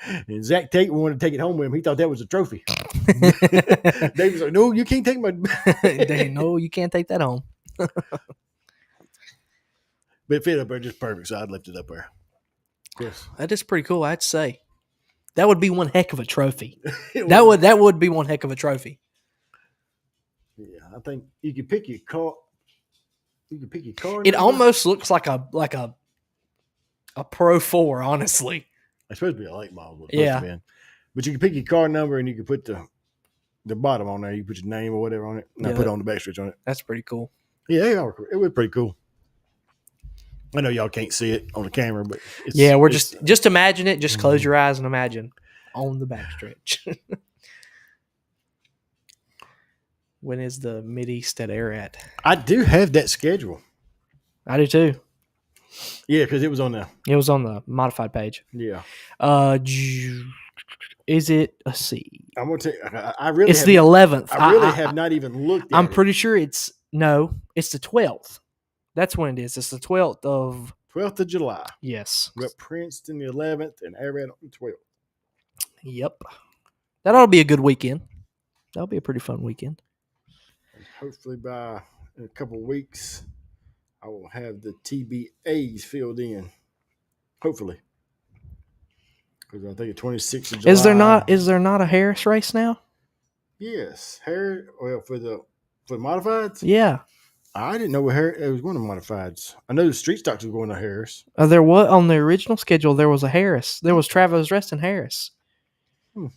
And Zach Tate wanted to take it home with him. He thought that was a trophy. David was like, "No, you can't take my." No, you can't take that home. But it fit up there just perfect, so I'd lift it up there. Yes, That is pretty cool. I'd say that would be one heck of a trophy. that would be one heck of a trophy. Yeah, I think you could pick your car. You could pick your car. It almost looks like a Pro 4, honestly. It's supposed to be a late model. Yeah. But you can pick your car number and you can put the bottom on there. You put your name or whatever on it, and I put on the backstretch on it. That's pretty cool. Yeah, it was pretty cool. I know y'all can't see it on the camera, but we're just imagine it. Just close your eyes and imagine on the backstretch. When is the Mid-East at Ararat? I do have that schedule. I do too. Yeah, because it was on the. It was on the modified page. Yeah. Is it? Let's see. I'm gonna tell you. I really. It's the 11th. I really have not even looked at I'm it. pretty sure it's the 12th. That's when it is. It's the 12th of 12th of July. Yes. We got Princeton the 11th and Ararat on the 12th. Yep. That ought to be a good weekend. That'll be a pretty fun weekend. And hopefully by in a couple of weeks, I will have the TBAs filled in. Hopefully. Because I think the 26th of July. Is there not a Harris race now? Yes. Well, for the modifieds? Yeah. I didn't know it was going to modifieds. I know the street stocks was going to Harris. There was on the original schedule. There was a Harris. There was Travis Rest and Harris. I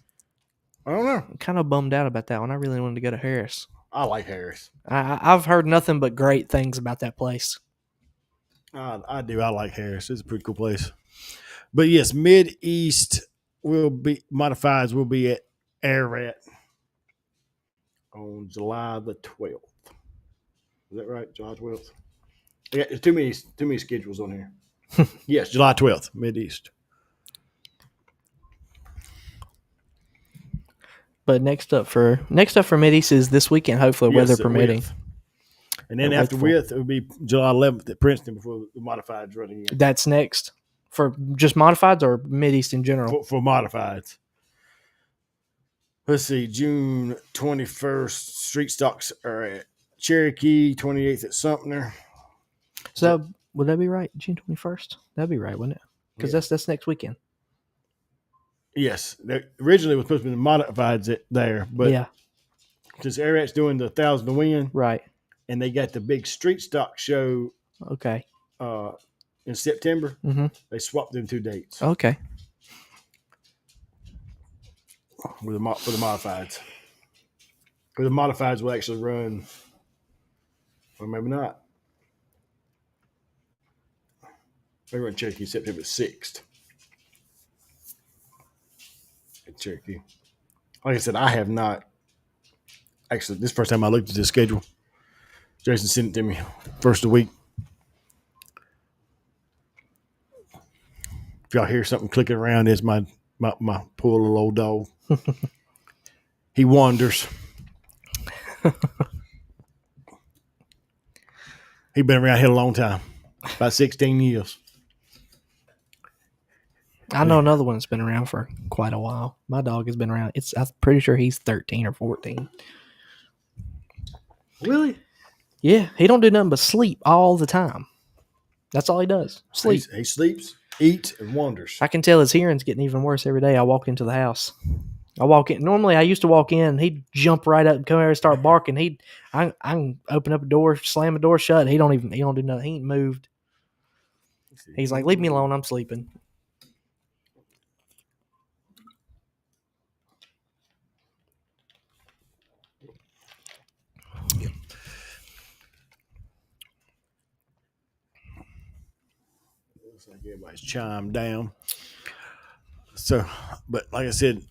don't know. I'm kind of bummed out about that one. I really wanted to go to Harris. I like Harris. I've heard nothing but great things about that place. I do. I like Harris. It's a pretty cool place. But yes, Mid-East modifieds will be at Ararat on July the 12th. Is that right? July 12th? Yeah, there's too many schedules on here. Yes, July 12th, Mid-East. But next up for Mid-East is this weekend, hopefully, weather permitting. And then after Width, it would be July 11th at Princeton before the modifieds running again. That's next. For just modifieds or Mid-East in general? For modifieds. Let's see, June 21st, street stocks are at Cherokee, 28th at Sumter. So would that be right? June 21st? That'd be right, wouldn't it? Because that's next weekend. Yes. Originally it was supposed to be the modifieds there, but since Ararat's doing the 1,000 to win, right, and they got the big street stock show in September, they swapped them 2 dates. Okay. For the modifieds. Because the modifieds will actually run, or maybe not. They run Cherokee September 6th. At Cherokee. Like I said, I have not. Actually, this is the first time I looked at this schedule. Jason sent it to me first of the week. If y'all hear something clicking around, it's my poor little old dog. He wanders. He's been around here a long time, about 16 years. I know another one that's been around for quite a while. My dog has been around. I'm pretty sure he's 13 or 14. Really? Yeah, he don't do nothing but sleep all the time. That's all he does. Sleep. He sleeps, eats, and wanders. I can tell his hearing's getting even worse every day. I walk into the house. I walk in. Normally, I used to walk in. He'd jump right up and come over and start barking. I can open up a door, slam the door shut. He don't do nothing. He ain't moved. He's like, leave me alone. I'm sleeping. Looks like everybody's chimed down. So, but like I said,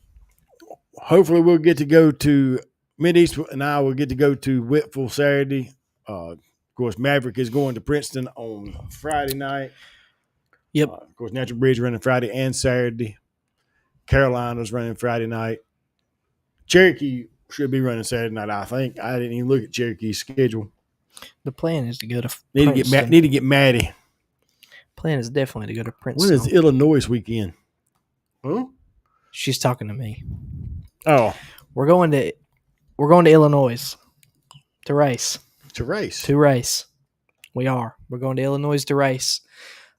hopefully we'll get to go to Mid-East, and I will get to go to Whitfield Saturday. Of course, Maverick is going to Princeton on Friday night. Yep. Of course, Natural Bridge running Friday and Saturday. Carolina's running Friday night. Cherokee should be running Saturday night, I think. I didn't even look at Cherokee's schedule. The plan is to go to Need Princeton. to get Maddie. Plan is definitely to go to Princeton. When is Illinois weekend? Huh? She's talking to me. Oh, We're going to Illinois to race. to race. We are. We're going to Illinois to race.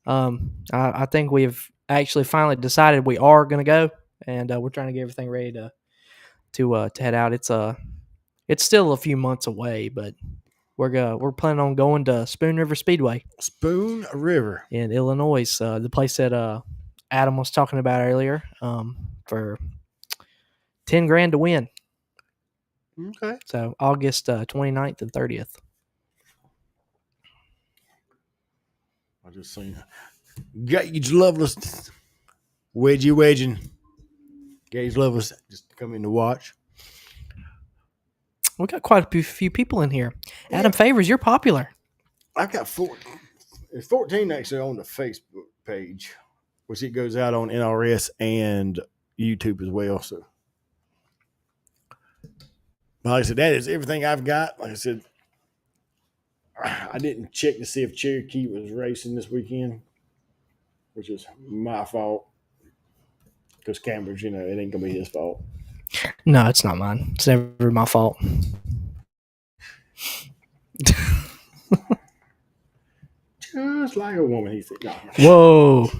I think we've actually finally decided we are going to go, and we're trying to get everything ready to head out. It's still a few months away, but we're planning on going to Spoon River Speedway. Spoon River in Illinois, the place that Adam was talking about earlier, for $10,000 to win. Okay. So August 29th and 30th. I just seen Gage Loveless wedging. Gage Loveless just come in to watch. We got quite a few people in here. Adam Favors, you're popular. I've got 14 actually on the Facebook page, which it goes out on NRS and YouTube as well. So, like I said, that is everything I've got. Like I said, I didn't check to see if Cherokee was racing this weekend, which is my fault. Because Cambridge, it ain't gonna be his fault. No, it's not mine. It's never my fault. Just like a woman, he said. No. Whoa.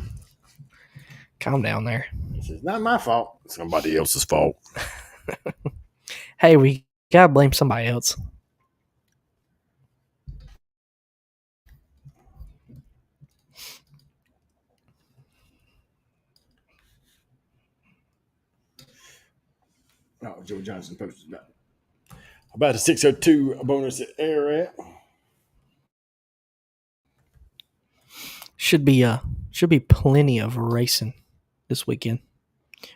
Calm down there. This is not my fault. It's somebody else's fault. Hey, we gotta blame somebody else. Oh, Joe Johnson posted about the 602 bonus at Air at. Should be plenty of racing this weekend,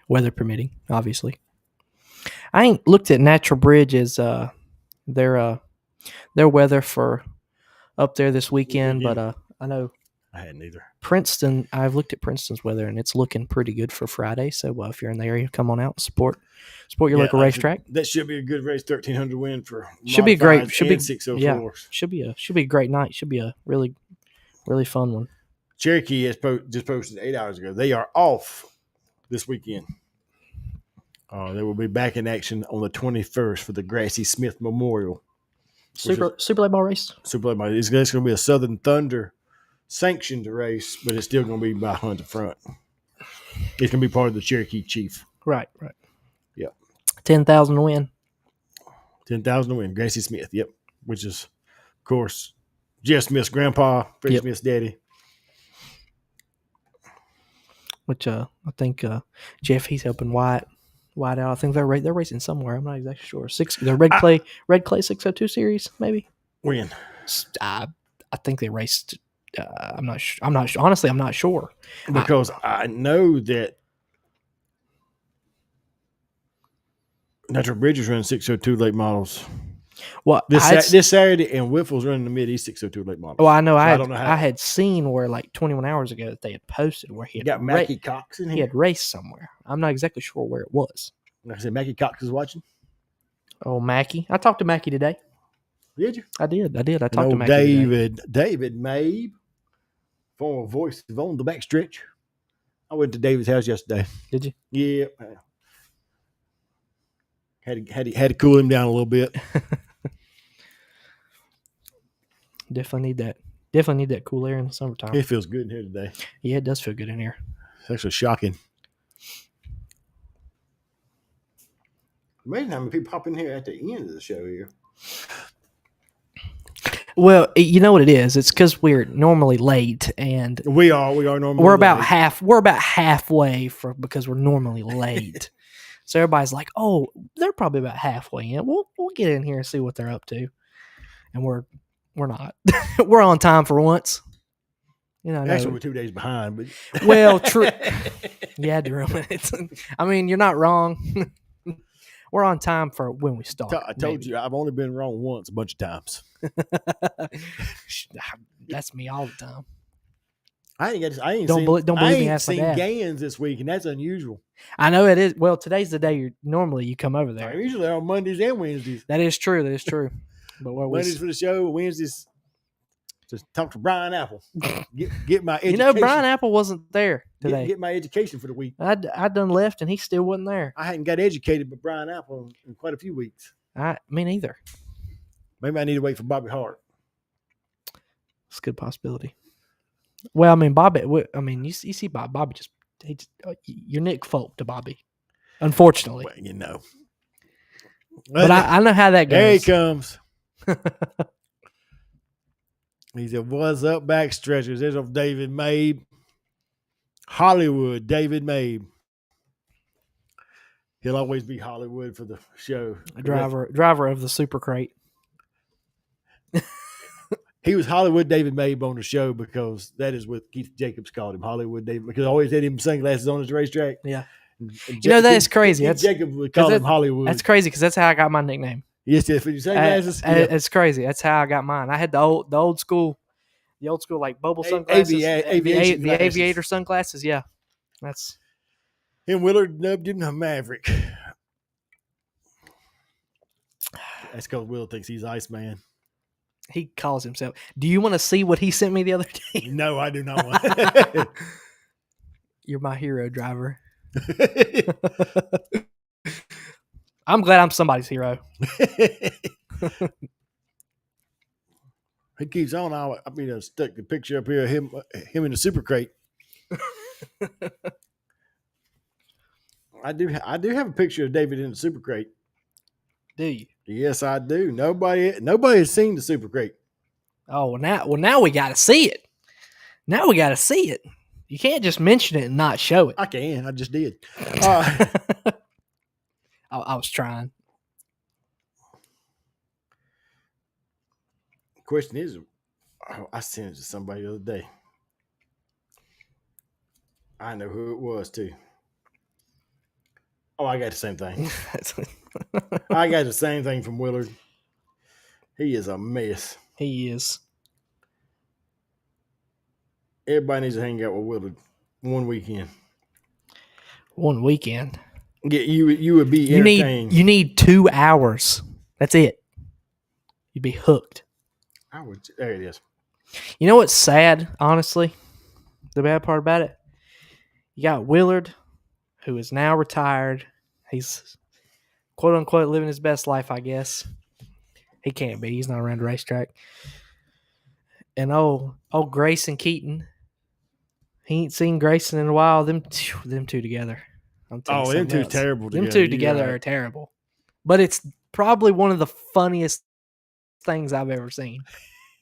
weather permitting, obviously. I ain't looked at Natural Bridge as their weather for up there this weekend, but I know I hadn't either. Princeton. I've looked at Princeton's weather, and it's looking pretty good for Friday. So if you're in the area, come on out and support your local racetrack. That should be a good race. 1,300 win for should be great. Should be 604s. Yeah, should be a great night. Should be a really fun one. Cherokee has just posted 8 hours ago. They are off this weekend. They will be back in action on the 21st for the Grassy Smith Memorial. Super late ball race. Super late ball. It's going to be a Southern Thunder sanctioned race, but it's still going to be by Hunter Front. It's going to be part of the Cherokee Chief. Right. Yep. 10,000 to win. 10,000 to win. Gracie Smith. Yep. Which is, of course, Jeff Smith's grandpa, Freddie Smith's daddy. Which I think Jeff, he's helping White out. I think they're racing somewhere. I'm not exactly sure. The Red Clay 602 series, maybe. When? I think they raced. I'm not sure. Honestly, I'm not sure. Because I know that Natural Bridge is running 602 late models. Well, this Saturday, and Whiffle's running the Mid-East 602 late models. Well, I know. So I had seen where like 21 hours ago that they had posted where he had got Mackie Cox in here. He had raced somewhere. I'm not exactly sure where it was. Like I said, Mackie Cox is watching. Oh, Mackie! I talked to Mackie today. Did you? I did. I talked to Mackie today. David Mabe, former voice of On the Backstretch. I went to David's house yesterday. Did you? Yeah. Had to cool him down a little bit. Definitely need that cool air in the summertime. It feels good in here today. Yeah, it does feel good in here. It's actually shocking. Imagine how many people pop in here at the end of the show here. Well, you know what it is. It's because we're normally late, and we are normally. We're about halfway because we're normally late. So everybody's like, "Oh, they're probably about halfway in. We'll get in here and see what they're up to," and we're not. We're on time for once. Actually, we're 2 days behind, but well, true. Yeah, Drew. I mean, you're not wrong. We're on time for when we start. I told you, I've only been wrong once a bunch of times. That's me all the time. I ain't don't believe me. Ask my seen dad. Gans this week, and that's unusual. I know it is. Well, today's the day you come over there. I'm usually on Mondays and Wednesdays. That is true. But what Mondays was for the show, Wednesdays to talk to Brian Apple. Get my education. you know Brian Apple wasn't there today. Get my education for the week. I done left and he still wasn't there. I hadn't got educated by Brian Apple in quite a few weeks. Me neither. Maybe I need to wait for Bobby Hart. It's a good possibility. Well, I mean, Bobby. I mean, you see, Bobby just you're Nick Folk to Bobby, unfortunately. Well, you know. But I know how that goes. There he comes. He said, "What's up, Backstretchers?" There's old David Mabe. Hollywood, David Mabe. He'll always be Hollywood for the show. Driver of the Super Crate. He was Hollywood David Mabe on the show because that is what Keith Jacobs called him, Hollywood David, because I always had him sunglasses on his racetrack. Yeah. And You know, that is crazy. Keith Jacobs would call him Hollywood. That's crazy because that's how I got my nickname. Yes, for your sunglasses. It's crazy. That's how I got mine. I had the old school like bubble sunglasses, the aviator sunglasses. Yeah, that's. And Willard dubbed him a Maverick. That's because Willard thinks he's Iceman. He calls himself. Do you want to see what he sent me the other day? No, I do not want. You're my hero, driver. I'm glad I'm somebody's hero. He keeps on. I stuck the picture up here of him in the Super Crate. I do have a picture of David in the Super Crate. Do you? Yes, I do. Nobody has seen the Super Crate. Oh, now we got to see it. Now we got to see it. You can't just mention it and not show it. I can. I just did. I was trying. Question is, I sent it to somebody the other day. I know who it was too. Oh, I got the same thing. I got the same thing from Willard. He is a mess. He is. Everybody needs to hang out with Willard one weekend. One weekend. Yeah, you would be entertained. You need 2 hours. That's it. You'd be hooked. There it is. You know what's sad, honestly? The bad part about it? You got Willard, who is now retired. He's quote unquote living his best life, I guess. He can't be. He's not around the racetrack. And old Grayson Keaton. He ain't seen Grayson in a while. Them two together. Them two terrible together. Them two together are terrible. But it's probably one of the funniest things I've ever seen.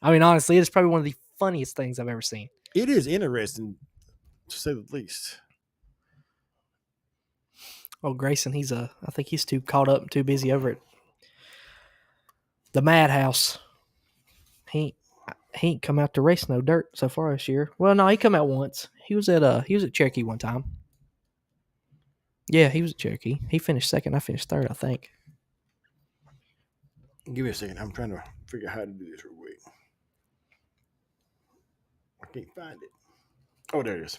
I mean, honestly, it's probably one of the funniest things I've ever seen. It is interesting, to say the least. Oh, Grayson, I think he's too caught up and too busy over at the Madhouse. He ain't come out to race no dirt so far this year. Well, no, he come out once. He was at Cherokee one time. Yeah, he was at Cherokee. He finished second. I finished third, I think. Give me a second. I'm trying to figure out how to do this real quick. I can't find it. Oh, there it is.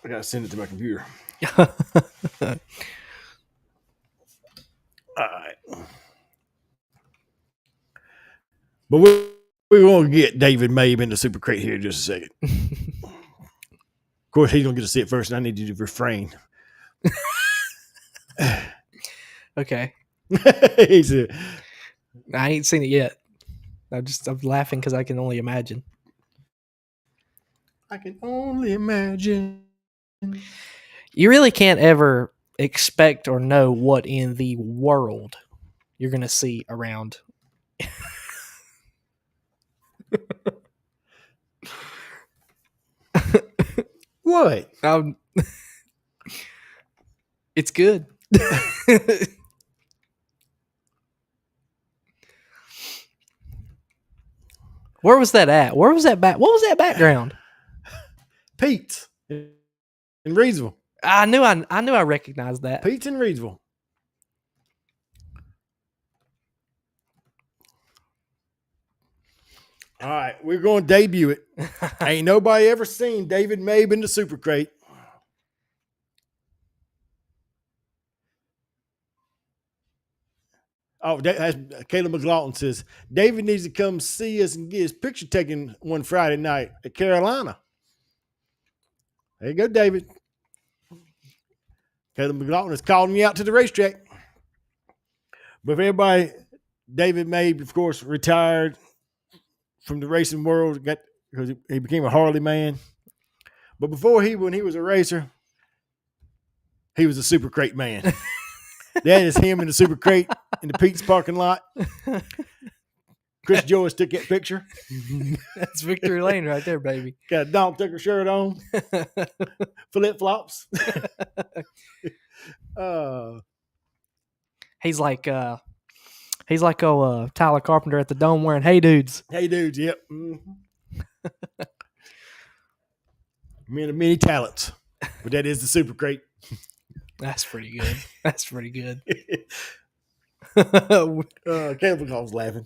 I gotta send it to my computer. All right. But we're going to get David Mabe in the Super Crate here in just a second. Of course, he's going to get to see it first, and I need you to refrain. Okay. He said, I ain't seen it yet. I'm laughing because I can only imagine. I can only imagine. You really can't ever expect or know what in the world you're going to see around. What? It's good. Where was that at? Where was that back? What was that background? Pete's in Reedsville. I knew I recognized that. Pete's in Reedsville. All right, we're going to debut it. Ain't nobody ever seen David Mabe in the Super Crate. Oh, Caleb McLaughlin says David needs to come see us and get his picture taken one Friday night at Carolina. There you go, David. Caleb McLaughlin is calling you out to the racetrack. But if everybody, David Mabe, of course, retired from the racing world because he became a Harley man. But before when he was a racer, he was a Super Crate man. That is him in the Super Crate in the Pete's parking lot. Chris Joyce took that picture. That's Victory Lane right there, baby. Got a Donald Tucker shirt on. Flip flops. He's like Tyler Carpenter at the Dome wearing "Hey dudes." Hey dudes, yep. Mm-hmm. Many talents, but that is the Super Crate. That's pretty good. That's pretty good. Caleb was laughing.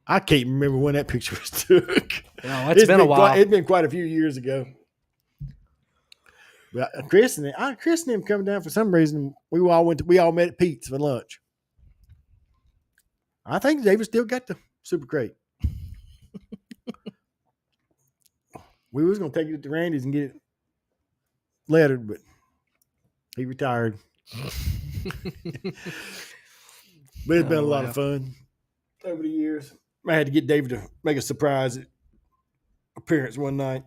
I can't remember when that picture was took. No, it's been a while. It's been quite a few years ago. But Chris and him coming down for some reason. We all met at Pete's for lunch. I think David still got the Super Crate. We was gonna take it to Randy's and get it lettered, but he retired. But it's been a lot of fun over the years. I had to get David to make a surprise appearance one night.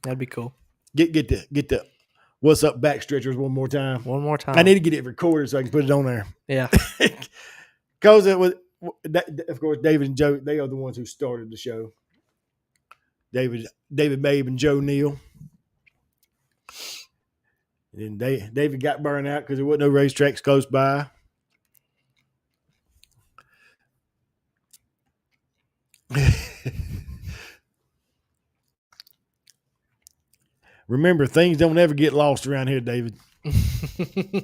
That'd be cool. Get the what's up backstretchers one more time. One more time. I need to get it recorded so I can put it on there. Yeah. Because it was, of course, David and Joe, they are the ones who started the show. David Mabe and Joe Neal. And David got burned out because there wasn't no racetracks close by. Remember, things don't ever get lost around here, David.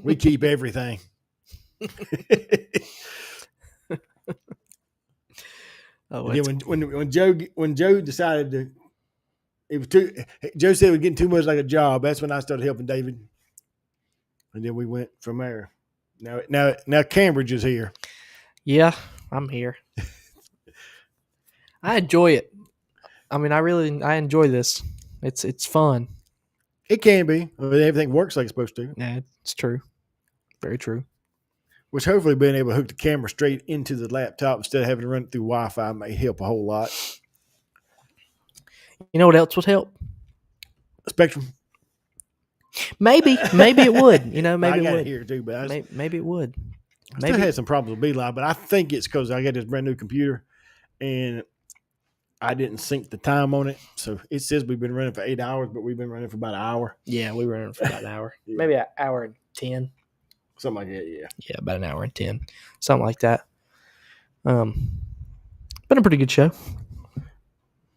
We keep everything. When Joe decided to, it was too. Joe said it was getting too much like a job. That's when I started helping David, and then we went from there. Now Cambridge is here. Yeah, I'm here. I enjoy it. I mean, I enjoy this. It's fun. It can be. I mean, everything works like it's supposed to. Yeah, it's true. Very true. Which hopefully being able to hook the camera straight into the laptop instead of having to run it through Wi-Fi may help a whole lot. You know what else would help? Spectrum. Maybe it would. You know, maybe I got it would. it here too, but Maybe it would. I still had some problems with Beeline, but I think it's because I got this brand new computer and I didn't sync the time on it. So it says we've been running for 8 hours, but we've been running for about an hour. Yeah, we were running for about an hour. Yeah. Maybe an hour and 10. Something like that, yeah. Yeah, about an hour and 10. Something like that. Been a pretty good show.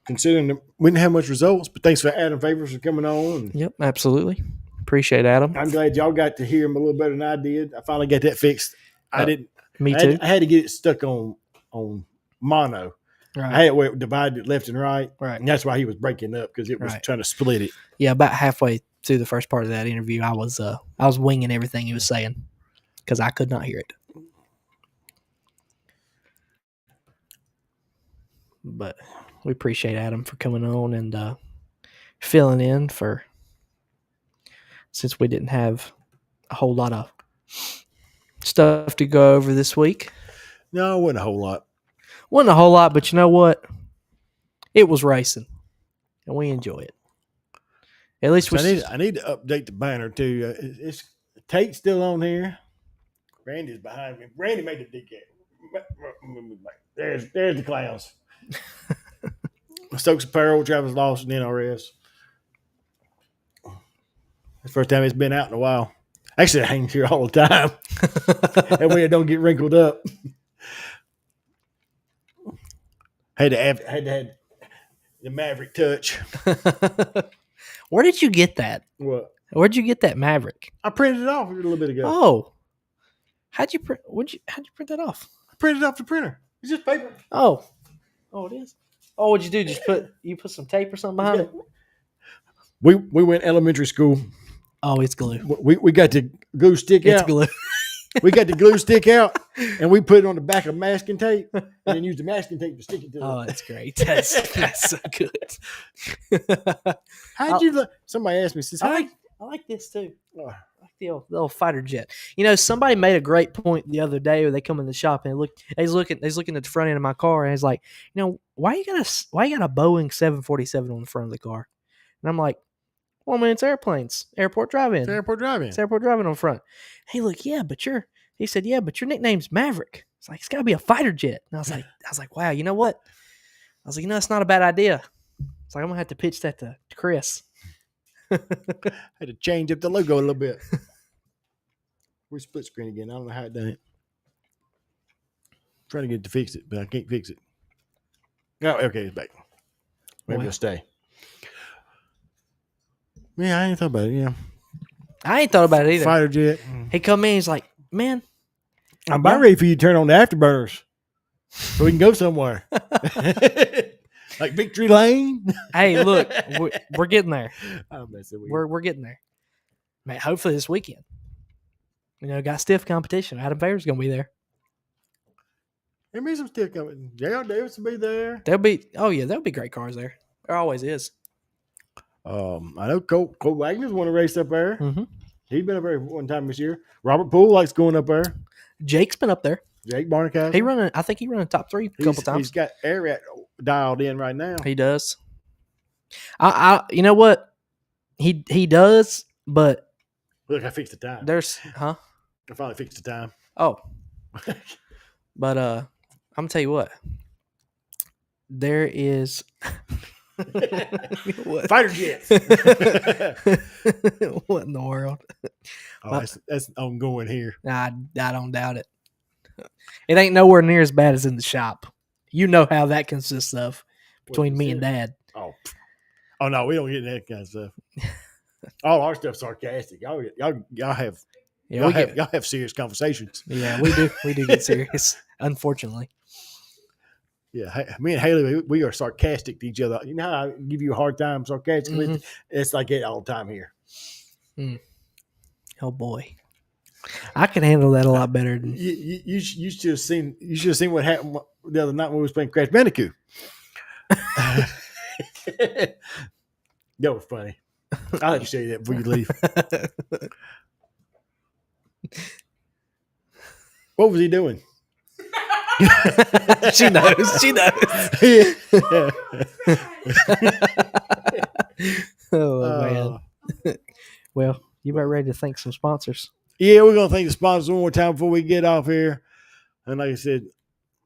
Considering we didn't have much results, but thanks for Adam Favors for coming on. Yep, absolutely. Appreciate Adam. I'm glad y'all got to hear him a little better than I did. I finally got that fixed. I didn't. Me too. I had to get it stuck on mono. Right. I had it where it divided it left and right. Right. And that's why he was breaking up because it was Right. trying to split it. Yeah, about halfway through the first part of that interview, I was winging everything he was saying because I could not hear it. But we appreciate Adam for coming on and filling in for since we didn't have a whole lot of stuff to go over this week. No, it wasn't a whole lot. Wasn't a whole lot, but you know what? It was racing, and we enjoy it. At least So I need to update the banner too. It's Tate's still on here. Randy's behind me. Randy made the DK. There's the clowns. Stokes Apparel, Travis Lawson, NRS. It's the first time it's been out in a while. Actually, it hangs here all the time. That way it don't get wrinkled up. Had to have the Maverick touch. Where did you get that? What? Where'd you get that Maverick? I printed it off a little bit ago. Oh, how'd you print that off? printed off the printer. It's just paper. Oh, it is. Oh, what'd you do? Just put some tape or something behind it? We went elementary school. Oh, it's glue. We got the glue stick It's out. glue. We got the glue stick out, and we put it on the back of masking tape, and then use the masking tape to stick it to. Oh, that's great. That's so good. How'd you look? Somebody asked me, says, I like this too. Oh. I like the old fighter jet. You know, somebody made a great point the other day where they come in the shop and he's looking at the front end of my car and he's like, you know, why you got a Boeing 747 on the front of the car? And I'm like, well, man, it's airplanes, airport drive-in. It's airport drive-in. It's airport drive-in on front. Hey, look, he said, yeah, but your nickname's Maverick. It's like, it's got to be a fighter jet. And I was like, wow, you know what? I was like, that's not a bad idea. It's like, I'm going to have to pitch that to Chris. Had to change up the logo a little bit. We're split screen again. I don't know how it done it. Trying to get it to fix it, but I can't fix it. Oh, okay, it's back. Maybe it'll stay. Yeah, I ain't thought about it. Yeah, I ain't thought about it either. fighter jet. He come in, he's like, man, I'm about ready for you to turn on the afterburners so we can go somewhere. Like Victory Lane. hey, look, we're getting there. I'm messing with you. We're getting there. Man, hopefully this weekend. You know, got stiff competition. Adam Fair's gonna be there. There may be some still coming. J.R. Davis will be there. There'll be great cars there. There always is. I know Colt Wagner's want to race up there. Mm-hmm. He's been up there one time this year. Robert Poole likes going up there. Jake's been up there. Jake Barnicastle. I think he running top 3 a couple times. He's got air dialed in right now. He does. You know what? He does, but Look, I fixed the time. I finally fixed the time. Oh. But I'm gonna tell you what. There is Fighter jets. What in the world? Oh, that's ongoing here. I don't doubt it. It ain't nowhere near as bad as in the shop. You know how that consists of between me and Dad. Oh no, we don't get that kind of stuff. All our stuff's sarcastic. Y'all have y'all have serious conversations. Yeah, we do. We do get serious, unfortunately. Yeah, me and Haley, we are sarcastic to each other. You know how I give you a hard time sarcastically? Mhm. It's like that all the time here. Oh boy, I can handle that a lot better than You should have seen what happened the other night when we was playing Crash Bandicoot. That was funny. I'll let you say that before you leave. What was he doing? She knows. Oh man. Well, you about ready to thank some sponsors? Yeah, we're gonna thank the sponsors one more time before we get off here. And like I said,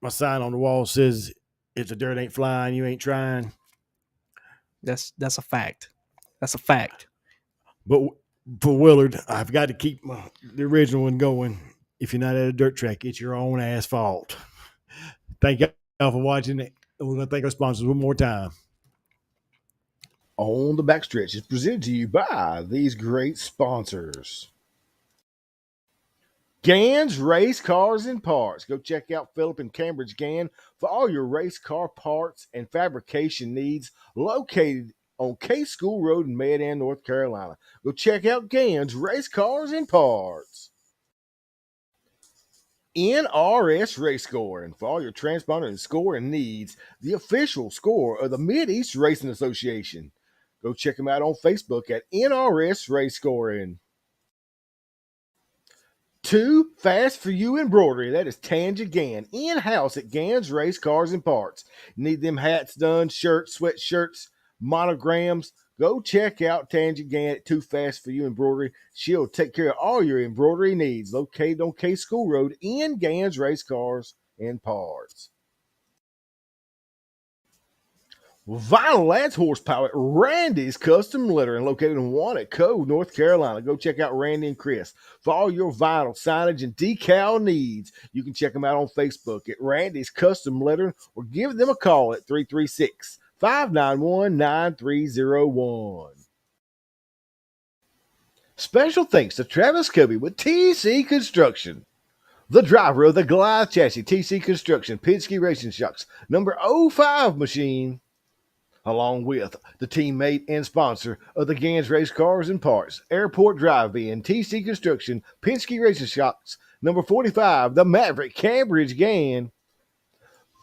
my sign on the wall says, "If the dirt ain't flying, you ain't trying." That's a fact. That's a fact. But for Willard, I've got to keep the original one going. If you're not at a dirt track, it's your own asphalt. Thank y'all for watching it. And we're going to thank our sponsors one more time. On the Backstretch is presented to you by these great sponsors. Gann's Race Cars and Parts. Go check out Philip and Cambridge Gann for all your race car parts and fabrication needs, located on K School Road in Mayodan, North Carolina. Go check out Gann's Race Cars and Parts. NRS Race Scoring for all your transponder and scoring needs, the official score of the Mid-East Racing Association. Go check them out on Facebook at NRS Race Scoring. 2 Fast For You Embroidery. That is Tanja Gann, in-house at Gann's Race Cars and Parts. Need them hats done, shirts, sweatshirts, monograms. Go check out Tanja Gann at 2 Fast For You Embroidery. She'll take care of all your embroidery needs. Located on K School Road in Gann's Race Cars and Parts. Vinyl adds horsepower at Randy's Custom Lettering, located in Wannaco, North Carolina. Go check out Randy and Chris for all your vinyl signage and decal needs. You can check them out on Facebook at Randy's Custom Lettering or give them a call at 336-591-9301. Special thanks to Travis Covey with TC Construction. The driver of the Goliath chassis TC Construction Penske Racing Shocks number 05 machine, along with the teammate and sponsor of the Gans Race Cars and Parts Airport Drive-In TC Construction Penske Racing Shocks number 45, the Maverick Cambridge Gan.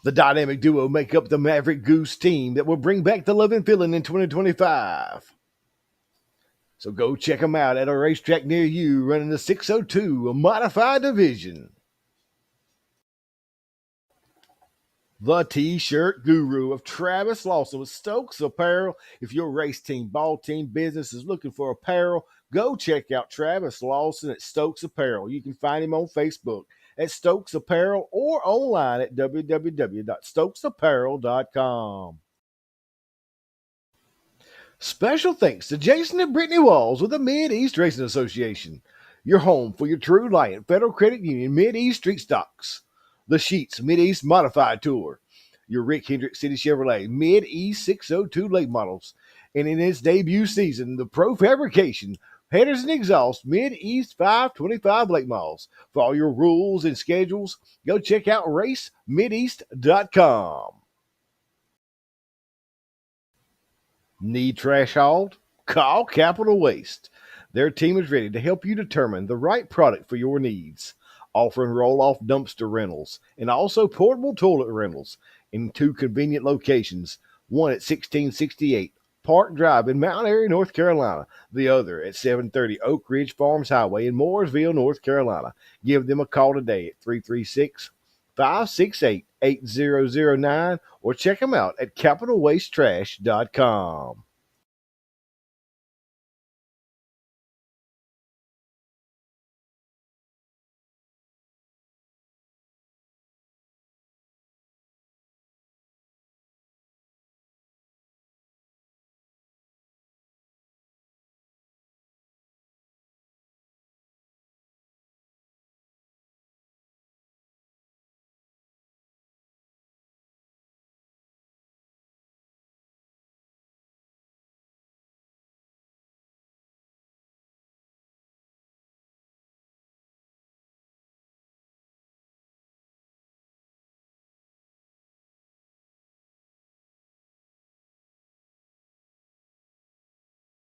The dynamic duo make up the Maverick Goose team that will bring back the love and feeling in 2025. So go check them out at a racetrack near you running the 602, a modified division. The T-shirt guru of Travis Lawson with Stokes Apparel. If your race team, ball team, business is looking for apparel, go check out Travis Lawson at Stokes Apparel. You can find him on Facebook at Stokes Apparel or online at www.stokesapparel.com. Special thanks to Jason and Brittany Walls with the Mid-East Racing Association, your home for your True Lion Federal Credit Union Mid-East Street Stocks. The Sheets Mid-East Modified Tour, your Rick Hendrick City Chevrolet Mid-East 602 late models, and in its debut season, the Pro Fabrication Headers and Exhaust Mid-East 525 late models. For all your rules and schedules, go check out racemideast.com. Need trash hauled? Call Capital Waste. Their team is ready to help you determine the right product for your needs, offering roll-off dumpster rentals and also portable toilet rentals in 2 convenient locations, one at 1668 Park Drive in Mount Airy, North Carolina, the other at 730 Oak Ridge Farms Highway in Mooresville, North Carolina. Give them a call today at 336-568-8009 or check them out at capitalwastetrash.com.